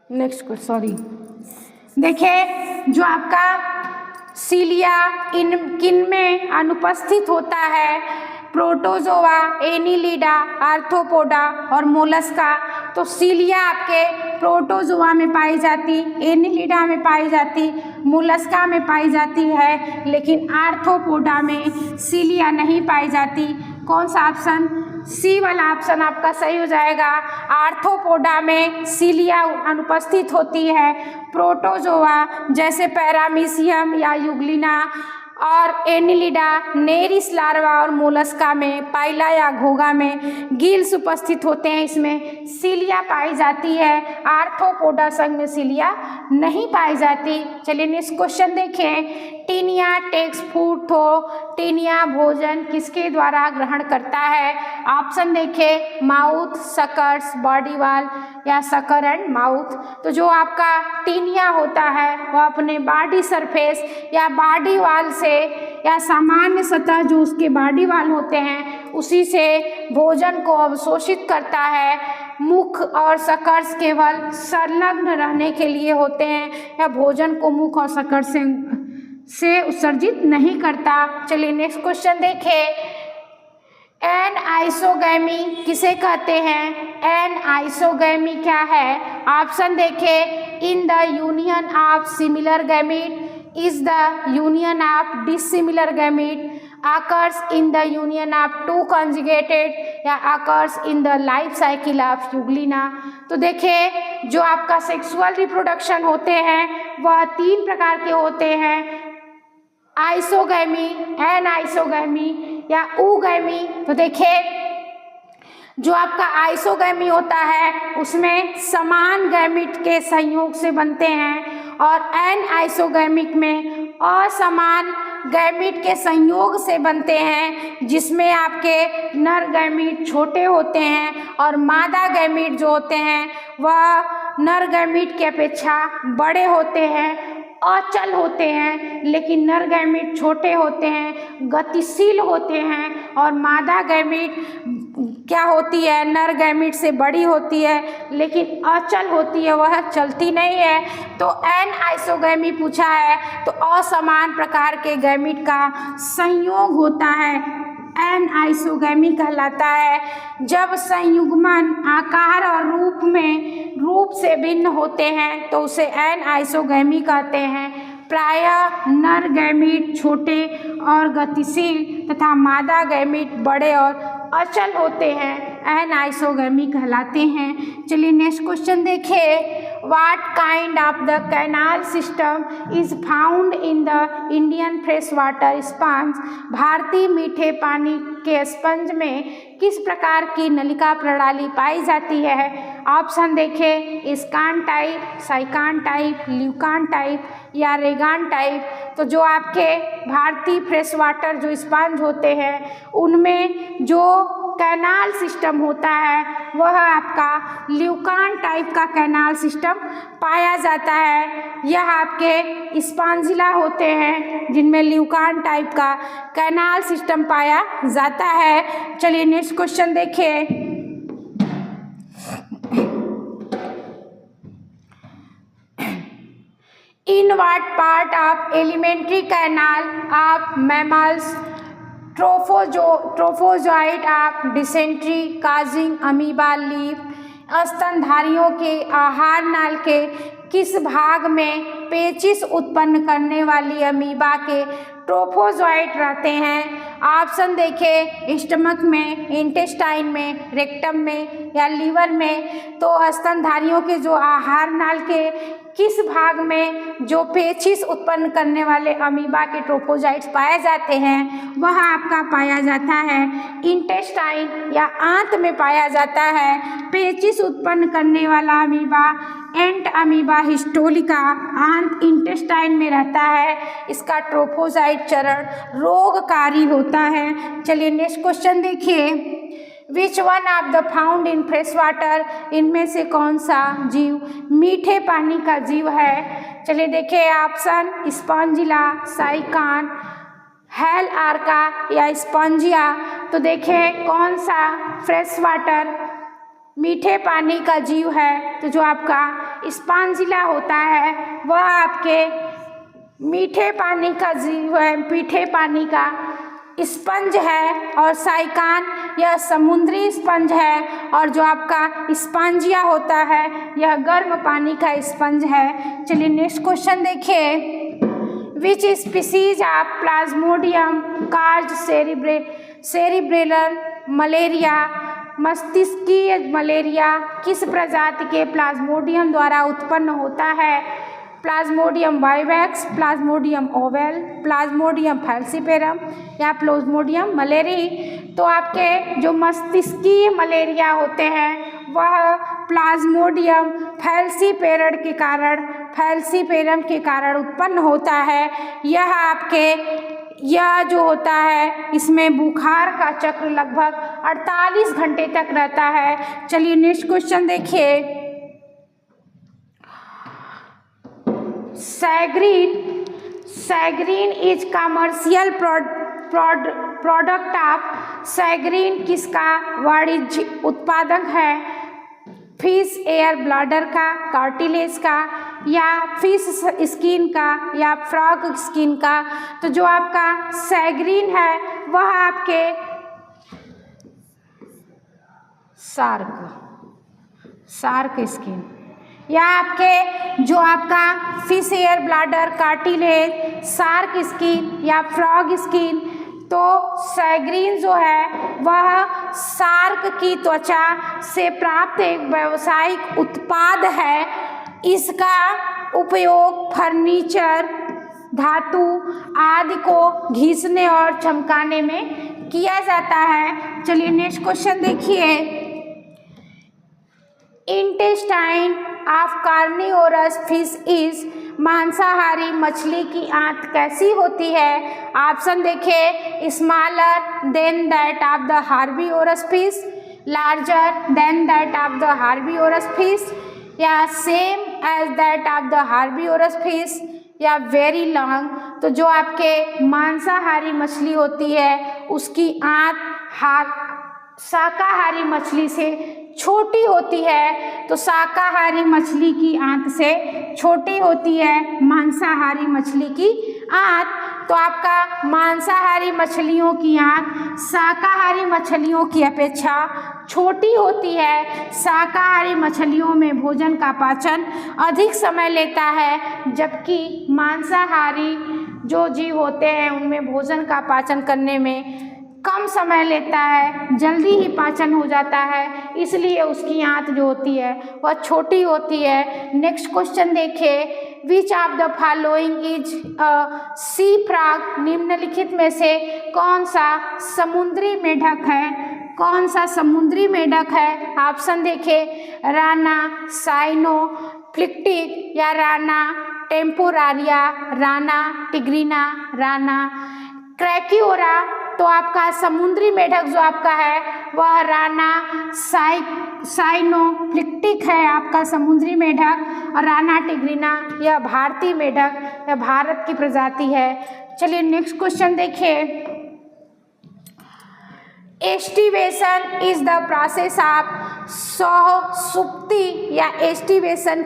नेक्स्ट सॉरी देखिए, जो आपका सीलिया इन किन में अनुपस्थित होता है? प्रोटोजोआ, एनिलिडा, आर्थ्रोपोडा और मोलस्का। तो सीलिया आपके प्रोटोजोआ में पाई जाती, एनिलिडा में पाई जाती, मोलस्का में पाई जाती है, लेकिन आर्थ्रोपोडा में सीलिया नहीं पाई जाती। कौन सा ऑप्शन? सी वाला ऑप्शन आपका सही हो जाएगा। आर्थ्रोपोडा में सीलिया अनुपस्थित होती है। प्रोटोजोआ जैसे पैरामीशियम या युग्लिना और एनिलिडा, नेरिस लार्वा और मोलस्का में, पाइला या घोगा में गिल्स उपस्थित होते हैं, इसमें सीलिया पाई जाती है। आर्थ्रोपोडा संघ में सीलिया नहीं पाई जाती। चलिए नेक्स्ट क्वेश्चन देखें। टीनिया टेक्स फूड तो टीनिया भोजन किसके द्वारा ग्रहण करता है? ऑप्शन देखें, माउथ, सकर्स, बॉडी वाल या सकर एंड माउथ। तो जो आपका टीनिया होता है वह अपने बॉडी सरफेस या बॉडी वाल से या सामान्य सतह जो उसके बॉडी वाल होते हैं उसी से भोजन को अवशोषित करता है। मुख और सकर्स केवल संलग्न रहने के लिए होते हैं या भोजन को मुख और सकर से उत्सर्जित नहीं करता। चलिए नेक्स्ट क्वेश्चन देखें। एनआइसोगैमी किसे कहते हैं? एनआइसोगैमी क्या है? ऑप्शन देखें, in the union of similar gamete, is the union of dissimilar gamete, occurs in the union of two conjugated या occurs in the life cycle of Euglena. तो देखिए जो आपका सेक्सुअल रिप्रोडक्शन होते हैं वह 3 प्रकार के होते हैं, आइसोगैमी, एनआइसोगैमी या ऊगैमी। तो देखिए जो आपका आइसोगैमी होता है उसमें समान गैमीट के संयोग से बनते हैं और एनआइसोगैमिक में असमान गैमीट के संयोग से बनते हैं, जिसमें आपके नर गैमीट छोटे होते हैं और मादा गैमीट जो होते हैं वह नर गैमीट की अपेक्षा बड़े होते हैं, अचल होते हैं, लेकिन नर गैमीट छोटे होते हैं, गतिशील होते हैं और मादा गैमीट क्या होती है? नर गैमीट से बड़ी होती है लेकिन अचल होती है, वह चलती नहीं है। तो एनआइसोगैमी पूछा है तो असमान प्रकार के गैमीट का संयोग होता है, एनआइसोगैमी कहलाता है। जब संयुग्मन आकार और रूप से भिन्न होते हैं तो उसे एनआइसोगैमी कहते हैं। प्रायः नर गैमीट छोटे और गतिशील तथा मादा गैमीट बड़े और अचल होते हैं, एनाइसोगर्मी कहलाते हैं। चलिए नेक्स्ट क्वेश्चन देखिए, what kind of the canal system is found in the Indian fresh water sponge. भारतीय मीठे पानी के स्पंज में किस प्रकार की नलिका प्रणाली पाई जाती है? ऑप्शन देखें, ascon type, sycon type, leucon type या रेगान टाइप। तो जो आपके भारतीय फ्रेश वाटर जो स्पंज होते हैं उनमें जो कैनाल सिस्टम होता है वह आपका ल्यूकान टाइप का कैनाल सिस्टम पाया जाता है। यह आपके स्पॉन्जिला होते हैं जिनमें ल्यूकान टाइप का कैनाल सिस्टम पाया जाता है। चलिए नेक्स्ट क्वेश्चन देखिए, in what part of alimentary canal of mammals trophozoite of dysentery causing amoeba leave. स्तनधारियों के आहार नाल के किस भाग में पेचिश उत्पन्न करने वाली अमीबा के ट्रोफोजोइट रहते हैं? ऑप्शन देखें, स्टमक में, इंटेस्टाइन में, रेक्टम में या लीवर में। तो स्तनधारियों के जो आहार नाल के किस भाग में जो पेचिश उत्पन्न करने वाले अमीबा के ट्रोफोजोइट्स पाए जाते हैं वह आपका पाया जाता है इंटेस्टाइन या आंत में पाया जाता है। पेचिश उत्पन्न करने वाला अमीबा एंट अमीबा हिस्टोलिका आंत इंटेस्टाइन में रहता है। इसका ट्रोफोजोइट चरण रोगकारी होता है। चलिए नेक्स्ट क्वेश्चन देखिए, which one of the found in fresh water, इनमें से कौन सा जीव मीठे पानी का जीव है? चलिए देखिए ऑप्शन, स्पॉन्जिला, साइकान, हेल आर्का या स्पॉन्जिया। तो देखें कौन सा फ्रेश वाटर मीठे पानी का जीव है? तो जो आपका स्पॉन्जिला होता है वह आपके मीठे पानी का जीव है, मीठे पानी का स्पंज है। और साइकान यह समुद्री स्पंज है और जो आपका स्पॉन्जिया होता है यह गर्म पानी का स्पंज है। चलिए नेक्स्ट क्वेश्चन देखिए, which species of plasmodium cause cerebral malaria. मस्तिष्कीय मलेरिया किस प्रजाति के प्लाज्मोडियम द्वारा उत्पन्न होता है? Plasmodium vivax, plasmodium ovale, plasmodium falciparum या प्लाज्मोडियम मलेरी। तो आपके जो मस्तिष्कीय मलेरिया होते हैं वह प्लाज्मोडियम फैल्सीपेरम के कारण उत्पन्न होता है। यह जो होता है इसमें बुखार का चक्र लगभग 48 घंटे तक रहता है। चलिए नेक्स्ट क्वेश्चन देखिए, सैग्रीन इज कमर्शियल प्रोडक्ट ऑफ। सैग्रीन किसका वाणिज्यिक उत्पादक है? फिश एयर ब्लैडर का, कार्टिलेज का या फिश स्किन का या फ्रॉग स्किन का। तो जो आपका सैग्रीन है वह आपके शार्क स्किन या आपके जो आपका fish air bladder, cartilage, shark skin या फ्रॉग स्किन। तो सैग्रीन जो है वह शार्क की त्वचा से प्राप्त एक व्यावसायिक उत्पाद है। इसका उपयोग फर्नीचर, धातु आदि को घिसने और चमकाने में किया जाता है। चलिए नेक्स्ट क्वेश्चन देखिए, intestine of carnivorous fish is. मांसाहारी मछली की आंत कैसी होती है? ऑप्शन देखें, smaller than that of the herbivorous fish, larger than that of the herbivorous fish या same as that of the herbivorous fish या वेरी लॉन्ग। तो जो आपके मांसाहारी मछली होती है उसकी आंत शाकाहारी मछली से छोटी होती है। तो शाकाहारी मछली की आंत से छोटी होती है मांसाहारी मछली की आंत। तो आपका मांसाहारी मछलियों की आंत शाकाहारी मछलियों की अपेक्षा छोटी होती है। शाकाहारी मछलियों में भोजन का पाचन अधिक समय लेता है, जबकि मांसाहारी जो जीव होते हैं उनमें भोजन का पाचन करने में कम समय लेता है, जल्दी ही पाचन हो जाता है, इसलिए उसकी आंत जो होती है वह छोटी होती है। नेक्स्ट क्वेश्चन देखिए, which of the following is a sea frog, निम्नलिखित में से कौन सा समुद्री मेढक है? कौन सा समुद्री मेढक है? ऑप्शन देखिए, राना साइनोफ्लिक्टिक या राना टेम्पोरारिया, राना टिग्रिना, राना क्रैकियोरा। तो आपका समुद्री मेढक जो आपका है वह राना साइनोफ्लिक्टिक है आपका समुद्री मेढक, और राना टिग्रिना यह भारतीय मेढक, यह भारत की प्रजाति है। चलिए नेक्स्ट क्वेश्चन देखिए, aestivation is the process of सुषुप्ति या एस्टिवेशन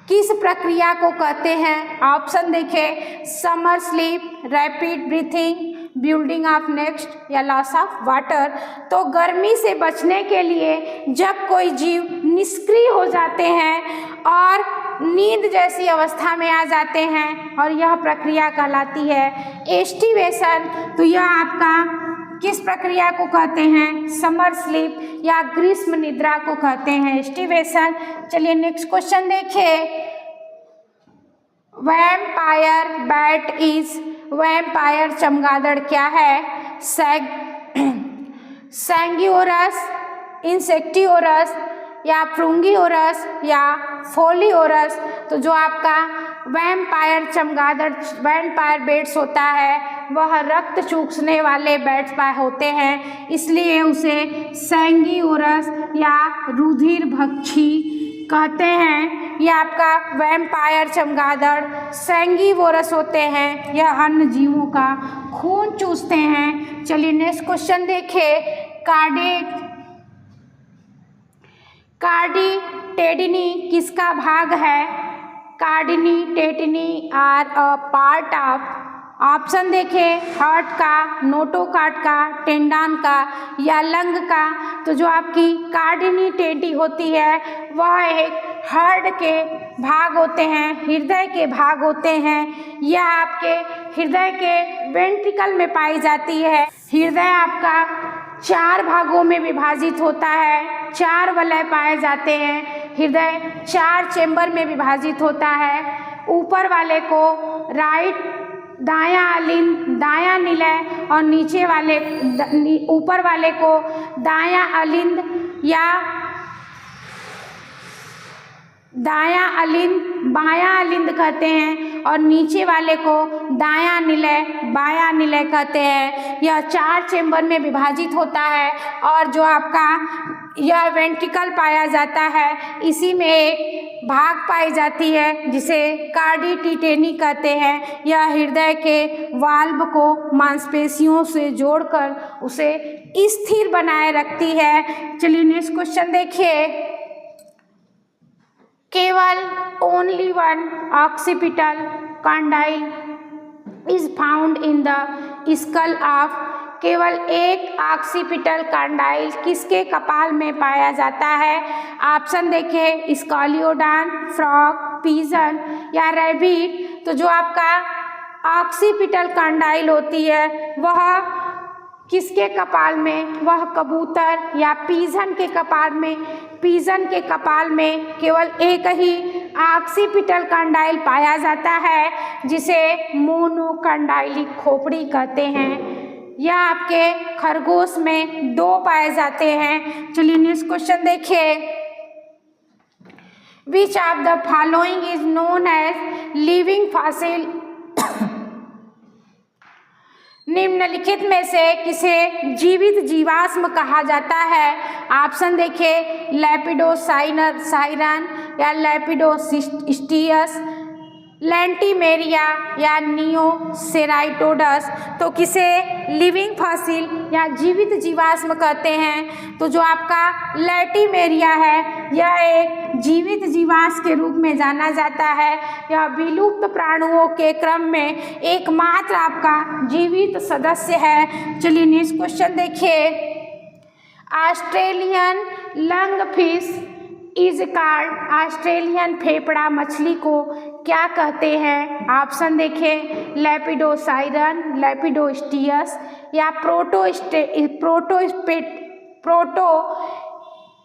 किस प्रक्रिया को कहते हैं? ऑप्शन देखें, summer sleep, rapid breathing, building of next या लॉस ऑफ वाटर। तो गर्मी से बचने के लिए जब कोई जीव निष्क्रिय हो जाते हैं और नींद जैसी अवस्था में आ जाते हैं, और यह प्रक्रिया कहलाती है एस्टिवेशन। तो यह आपका किस प्रक्रिया को कहते हैं? समर स्लीप या ग्रीष्म निद्रा को कहते हैं एस्टिवेशन। चलिए नेक्स्ट क्वेश्चन देखिए, वैम्पायर बैट इज, वैम्पायर चमगादड़ क्या है? सैंगियोरस, इंसेक्टियोरस या फ्रूंगियोरस या फोलियोरस। तो जो आपका वैम्पायर चमगादड़, वैम्पायर बैट्स होता है वह रक्त चूसने वाले बैट्स होते हैं, इसलिए उसे सैंगियोरस या रुधिरभक्षी कहते हैं। यह आपका वैम्पायर चमगादड़ सैंगिवोरस होते हैं, यह अन्य जीवों का खून चूसते हैं। चलिए नेक्स्ट क्वेश्चन देखिए, कार्डिटेडिनी किसका भाग है? Chordae tendineae are a part of, option देखें, हार्ट का, नोटोकार्ड का, टेंडन का या लंग का। तो जो आपकी कार्डिटेडी होती है वह एक हार्ट के भाग होते हैं, हृदय के भाग होते हैं। यह आपके हृदय के वेंट्रिकल में पाई जाती है। हृदय आपका 4 भागों में विभाजित होता है, 4 वलय पाए जाते हैं। हृदय 4 चेंबर में विभाजित होता है। ऊपर वाले को राइट, दायां अलिंद, दायां निलय, और नीचे वाले ऊपर वाले को दायां अलिंद या दायां अलिंद, बायां अलिंद कहते हैं, और नीचे वाले को दायां निलय, बायां निलय कहते हैं। यह 4 चेंबर में विभाजित होता है, और जो आपका यह वेंट्रिकल पाया जाता है, इसी में एक भाग पाई जाती है जिसे कार्डिटेडी कहते हैं। यह हृदय के वाल्व को मांसपेशियों से जोड़कर उसे स्थिर बनाए रखती है। चलिए नेक्स्ट क्वेश्चन देखिए, केवल only one occipital condyle is found in the skull of, केवल एक ऑक्सीपिटल कंडाइल किसके कपाल में पाया जाता है? ऑप्शन देखें, स्कॉलियोडान, फ्रॉग, पिजन या रैबिट। तो जो आपका ऑक्सीपिटल कंडाइल होती है वह किसके कपाल में? वह कबूतर या पिजन के कपाल में, पिजन के कपाल में केवल एक ही ऑक्सीपिटल कंडाइल पाया जाता है जिसे मोनोकंडाइलिक खोपड़ी कहते हैं। यह आपके खरगोश में 2 पाए जाते हैं। चलिए नेक्स्ट क्वेश्चन देखिए, which of the following is known as living fossil, निम्नलिखित में से किसे जीवित जीवाश्म कहा जाता है? ऑप्शन देखिए, लेपिडोसाइरन या लेपिडोसिस्टियस, लेंटिमेरिया या नियोसेराइटोडस। तो किसे लिविंग फॉसिल या जीवित जीवाश्म कहते हैं? तो जो आपका लेंटिमेरिया है यह एक जीवित जीवाश्म के रूप में जाना जाता है। यह विलुप्त प्राणियों के क्रम में एकमात्र आपका जीवित सदस्य है। चलिए नेक्स्ट क्वेश्चन देखिए, Australian lungfish is called Australian फेफड़ा मछली को क्या कहते हैं? ऑप्शन देखें, लेपिडोसाइरन, लेपिडोस्टियस या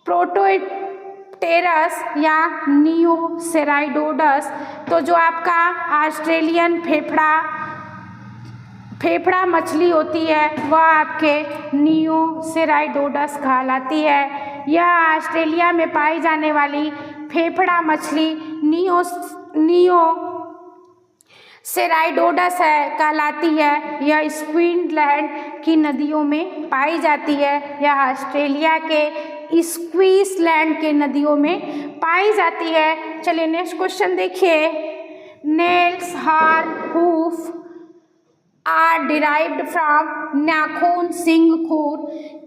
प्रोटोटेरस या नियोसेराइडोडस। तो जो आपका ऑस्ट्रेलियन फेफड़ा मछली होती है वह आपके नियोसेराइडोडस कहलाती है। यह ऑस्ट्रेलिया में पाई जाने वाली फेफड़ा मछली नियोसेराइडोडस कहलाती है। यह क्वींसलैंड की नदियों में पाई जाती है। यह ऑस्ट्रेलिया के क्वींसलैंड के नदियों में पाई जाती है। चलिए नेक्स्ट क्वेश्चन देखिए। Nails, horn, hoof are derived from नाखून, सिंग, खुर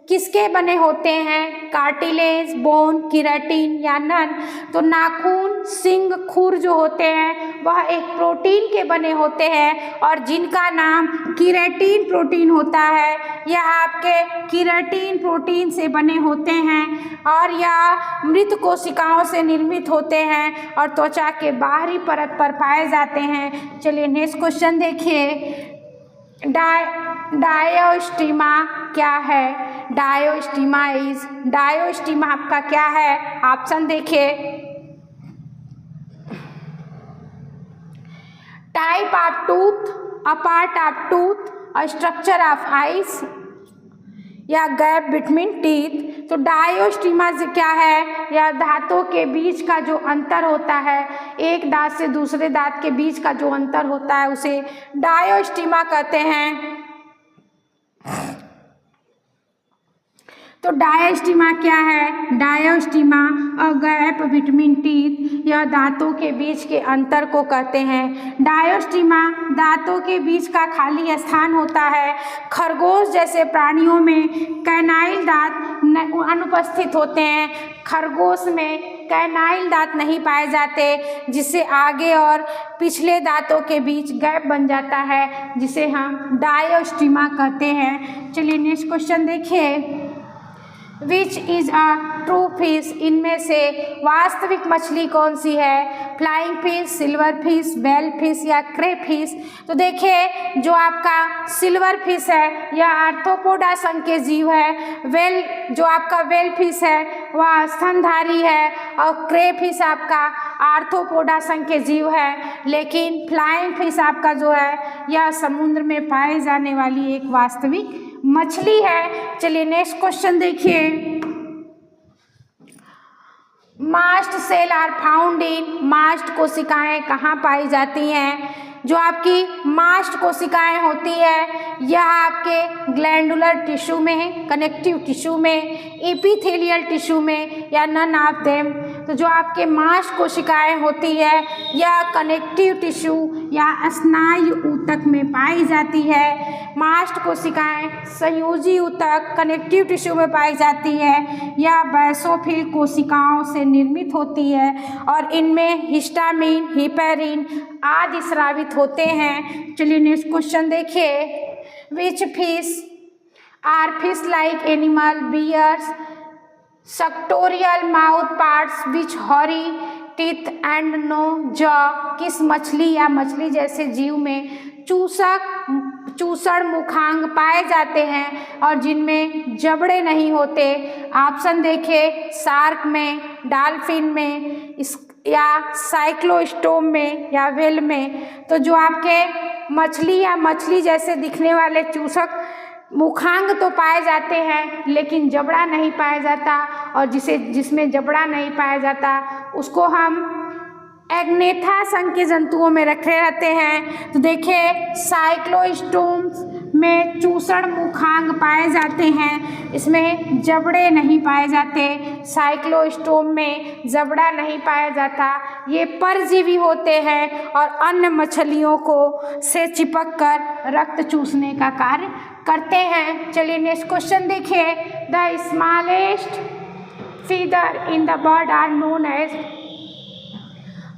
किसके बने होते हैं? कार्टिलेज, बोन, केराटिन या नन। तो नाखून, सिंग, खुर जो होते हैं वह एक प्रोटीन के बने होते हैं और जिनका नाम केराटिन प्रोटीन होता है। यह आपके केराटिन प्रोटीन से बने होते हैं और यह मृत कोशिकाओं से निर्मित होते हैं और त्वचा के बाहरी परत पर पाए जाते हैं। चलिए नेक्स्ट क्वेश्चन देखिए। डायोस्टीमा क्या है? डायोस्टीमा आपका क्या है? ऑप्शन देखिए, type of tooth, a part of tooth, a structure of ice या गैप बिटवीन टीथ। तो डायोस्टीमा से क्या है? यह दांतों के बीच का जो अंतर होता है, एक दांत से दूसरे दांत के बीच का जो अंतर होता है उसे डायोस्टीमा कहते हैं। तो डायोस्टीमा क्या है? डायोस्टीमा अ गैप बिटवीन टीथ, यह दांतों के बीच के अंतर को कहते हैं। डायोस्टीमा दांतों के बीच का खाली स्थान होता है। खरगोश जैसे प्राणियों में कैनाइल दांत अनुपस्थित होते हैं। खरगोश में कैनाइल दांत नहीं पाए जाते, जिससे आगे और पिछले दांतों के बीच गैप बन जाता है, जिसे हम डायोस्टीमा कहते हैं। चलिए नेक्स्ट क्वेश्चन देखिए। Which is a true fish, इनमें से वास्तविक मछली कौन सी है? Flying fish, silver fish, well fish या क्रे फिश। तो देखिए जो आपका सिल्वर फिश है यह आर्थ्रोपोडा संघ के जीव है। वेल जो आपका वेल फिश है वह स्तनधारी है और क्रे फिश आपका आर्थ्रोपोडा संघ के जीव है। लेकिन फ्लाइंग फिश आपका जो है यह समुद्र में पाए जाने वाली एक वास्तविक मछली है। चलिए नेक्स्ट क्वेश्चन देखिए। Mast cell are found in, mast कोशिकाएं कहाँ पाई जाती हैं? जो आपकी मास्ट कोशिकाएं होती है यह आपके ग्लैंडुलर टिश्यू में, कनेक्टिव टिश्यू में, एपिथेलियल टिश्यू में या नन ऑफ देम। तो जो आपके मास्ट कोशिकाएं होती है यह कनेक्टिव टिश्यू या स्नायु ऊतक में पाई जाती है। मास्ट कोशिकाएं संयोजी ऊतक, कनेक्टिव टिश्यू में पाई जाती है। यह बेसोफिल कोशिकाओं से निर्मित होती है और इनमें हिस्टामिन, हिपेरिन आदि स्रावित होते हैं। चलिए नेक्स्ट क्वेश्चन देखिए। Which fish or fish like animal bears suctorial mouth parts which horny teeth and no jaw. किस मछली या मछली जैसे जीव में चूसड़ मुखांग पाए जाते हैं और जिनमें जबड़े नहीं होते? ऑप्शन देखें, शार्क में, डॉल्फिन में या साइक्लोस्टोम में या व्हेल में। तो जो आपके मछली या मछली जैसे दिखने वाले चूसक मुखांग तो पाए जाते हैं लेकिन जबड़ा नहीं पाया जाता, और जिसमें जबड़ा नहीं पाया जाता उसको हम एग्नेथा संघ के जंतुओं में रखे रहते हैं। तो देखिए साइक्लोस्टोम्स में चूसड़ मुखांग पाए जाते हैं, इसमें जबड़े नहीं पाए जाते। साइक्लोस्टोम में जबड़ा नहीं पाया जाता। ये परजीवी होते हैं और अन्य मछलियों को से चिपक कर रक्त चूसने का कार्य करते हैं। चलिए नेक्स्ट क्वेश्चन देखिए। The smallest feather in the bird are known as,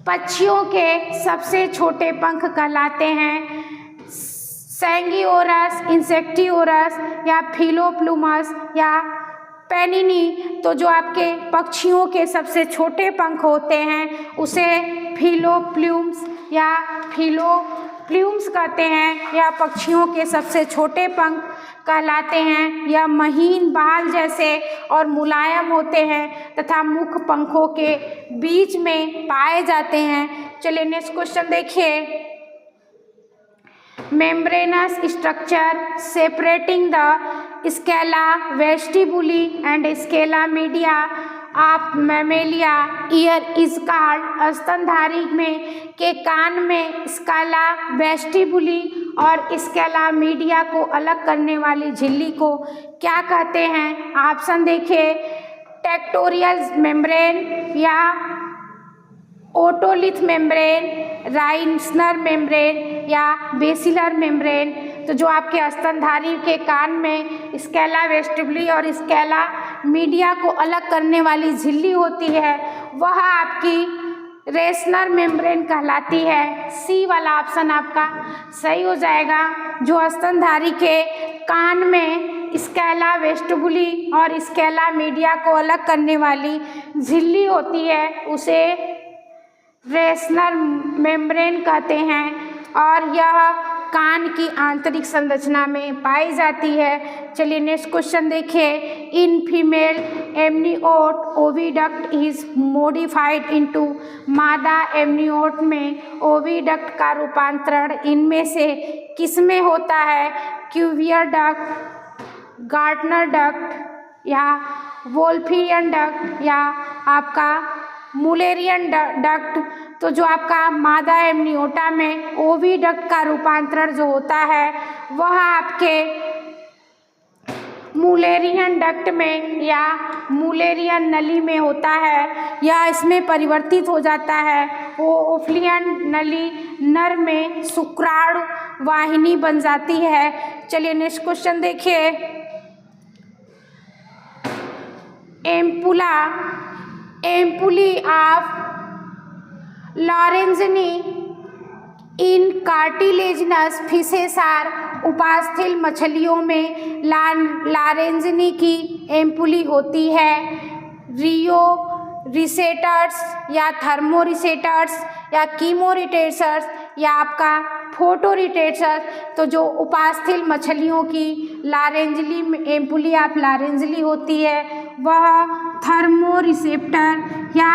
पक्षियों के सबसे छोटे पंख कहलाते हैं सैंगियोरस, इंसेक्टियोरस या फिलोप्लूमस या पेनिनी, तो जो आपके पक्षियों के सबसे छोटे पंख होते हैं उसे फिलोप्ल्यूम्स या फिलोप्ल्यूम्स कहते हैं, या पक्षियों के सबसे छोटे पंख कहलाते हैं। यह महीन बाल जैसे और मुलायम होते हैं तथा मुख पंखों के बीच में पाए जाते हैं। चलिए नेक्स्ट क्वेश्चन देखिए। membranous structure separating the scala vestibuli and scala media of mammalia ear is called, स्तनधारी में के कान में स्काला वेस्टिबुली और स्केला मीडिया को अलग करने वाली झिल्ली को क्या कहते हैं? ऑप्शन देखिए, टेक्टोरियल मेम्ब्रेन या ओटोलिथ मेम्ब्रेन, राइन्सनर मेम्ब्रेन या बेसिलर मेम्ब्रेन। तो जो आपके स्तनधारी के कान में स्केला वेस्टिबुली और स्केला मीडिया को अलग करने वाली झिल्ली होती है वह आपकी रेसनर मेम्ब्रेन कहलाती है। सी वाला ऑप्शन आपका सही हो जाएगा। जो स्तनधारी के कान में स्केला वेस्टिबुली और स्केला मीडिया को अलग करने वाली झिल्ली होती है उसे रेसनर मेम्ब्रेन कहते हैं और यह कान की आंतरिक संरचना में पाई जाती है। चलिए नेक्स्ट क्वेश्चन देखिए। In female amniote oviduct is modified into, मादा एमनियोट में ओविडक्ट का रूपांतरण इनमें से किसमें होता है? क्यूवियर डक्ट, गार्टनर डक्ट या वोल्फियन डक्ट या आपका मुलेरियन डक्ट। तो जो आपका मादा एमनियोटा में ओविडक्ट का रूपांतरण जो होता है वह आपके मुलेरियन डक्ट में या मुलेरियन नली में होता है, या इसमें परिवर्तित हो जाता है। वो ओफ्लियन नली नर में शुक्राणु वाहिनी बन जाती है। चलिए नेक्स्ट क्वेश्चन देखिए। Ampullae of Lorenzini in cartilaginous fishes are, उपास्थल मछलियों में लॉरेंजनी की एम्पुली होती है। रियो रिसेप्टर्स या थर्मोरिसेप्टर्स या कीमोरिसेप्टर्स या आपका फोटोरिसेप्टर्स। तो जो उपास्थल मछलियों की लॉरेंजली एम्पुली ऑफ लॉरेंजली होती है वह थर्मोरिसेप्टर या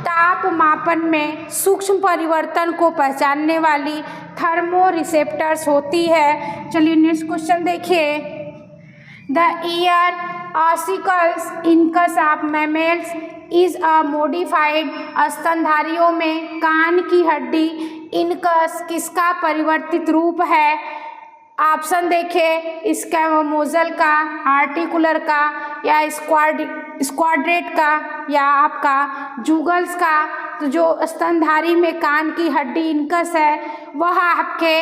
ताप मापन में सूक्ष्म परिवर्तन को पहचानने वाली थर्मोरिसेप्टर्स होती है। चलिए नेक्स्ट क्वेश्चन देखिए। The ear ossicles incus of mammals is a modified, स्तनधारियों में कान की हड्डी इनकस किसका परिवर्तित रूप है? ऑप्शन देखें, स्क्वैमोजल का, आर्टिकुलर का या स्क्वाड्रेट का या आपका जुगल्स का। तो जो स्तनधारी में कान की हड्डी इनकस है वह आपके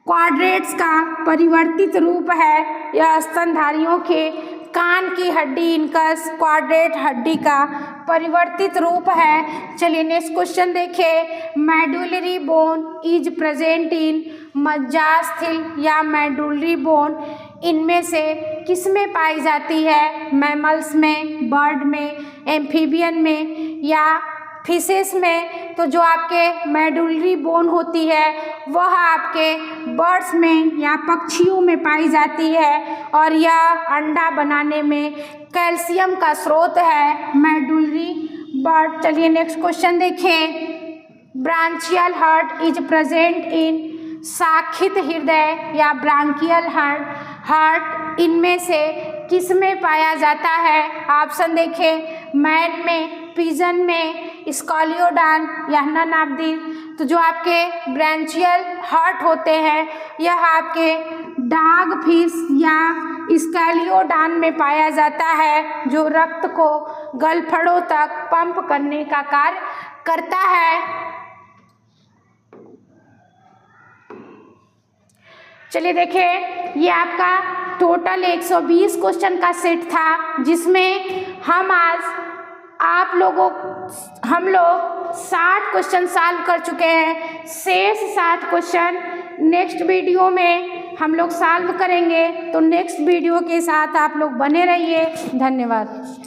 क्वाड्रेट्स का परिवर्तित रूप है। यह स्तनधारियों के कान की हड्डी इनकस क्वाड्रेट हड्डी का परिवर्तित रूप है। चलिए नेक्स्ट क्वेश्चन देखें। Medullary bone is present in, मज्जास्थल या मेडुलरी बोन इनमें से किसमें पाई जाती है? मैमल्स में, बर्ड में, एम्फीबियन में या फिशेस में। तो जो आपके मेडुलरी बोन होती है वह आपके बर्ड्स में या पक्षियों में पाई जाती है और यह अंडा बनाने में कैल्शियम का स्रोत है मेडुलरी बर्ड। चलिए नेक्स्ट क्वेश्चन देखें। Branchial heart is present in, शाखित हृदय या ब्रांकियल हार्ट इनमें से किसमें पाया जाता है? ऑप्शन देखें, मैन में, पिजन में, स्कॉलियोडान या नन ऑफ दिस। तो जो आपके ब्रांचियल हार्ट होते हैं यह आपके डॉग फिश या स्कॉलियोडान में पाया जाता है जो रक्त को गलफड़ों तक पंप करने का कार्य करता है। चलिए देखें, ये आपका टोटल 120 क्वेश्चन का सेट था जिसमें हम लोग 60 क्वेश्चन सॉल्व कर चुके हैं। शेष 60 क्वेश्चन नेक्स्ट वीडियो में हम लोग सॉल्व करेंगे। तो नेक्स्ट वीडियो के साथ आप लोग बने रहिए। धन्यवाद।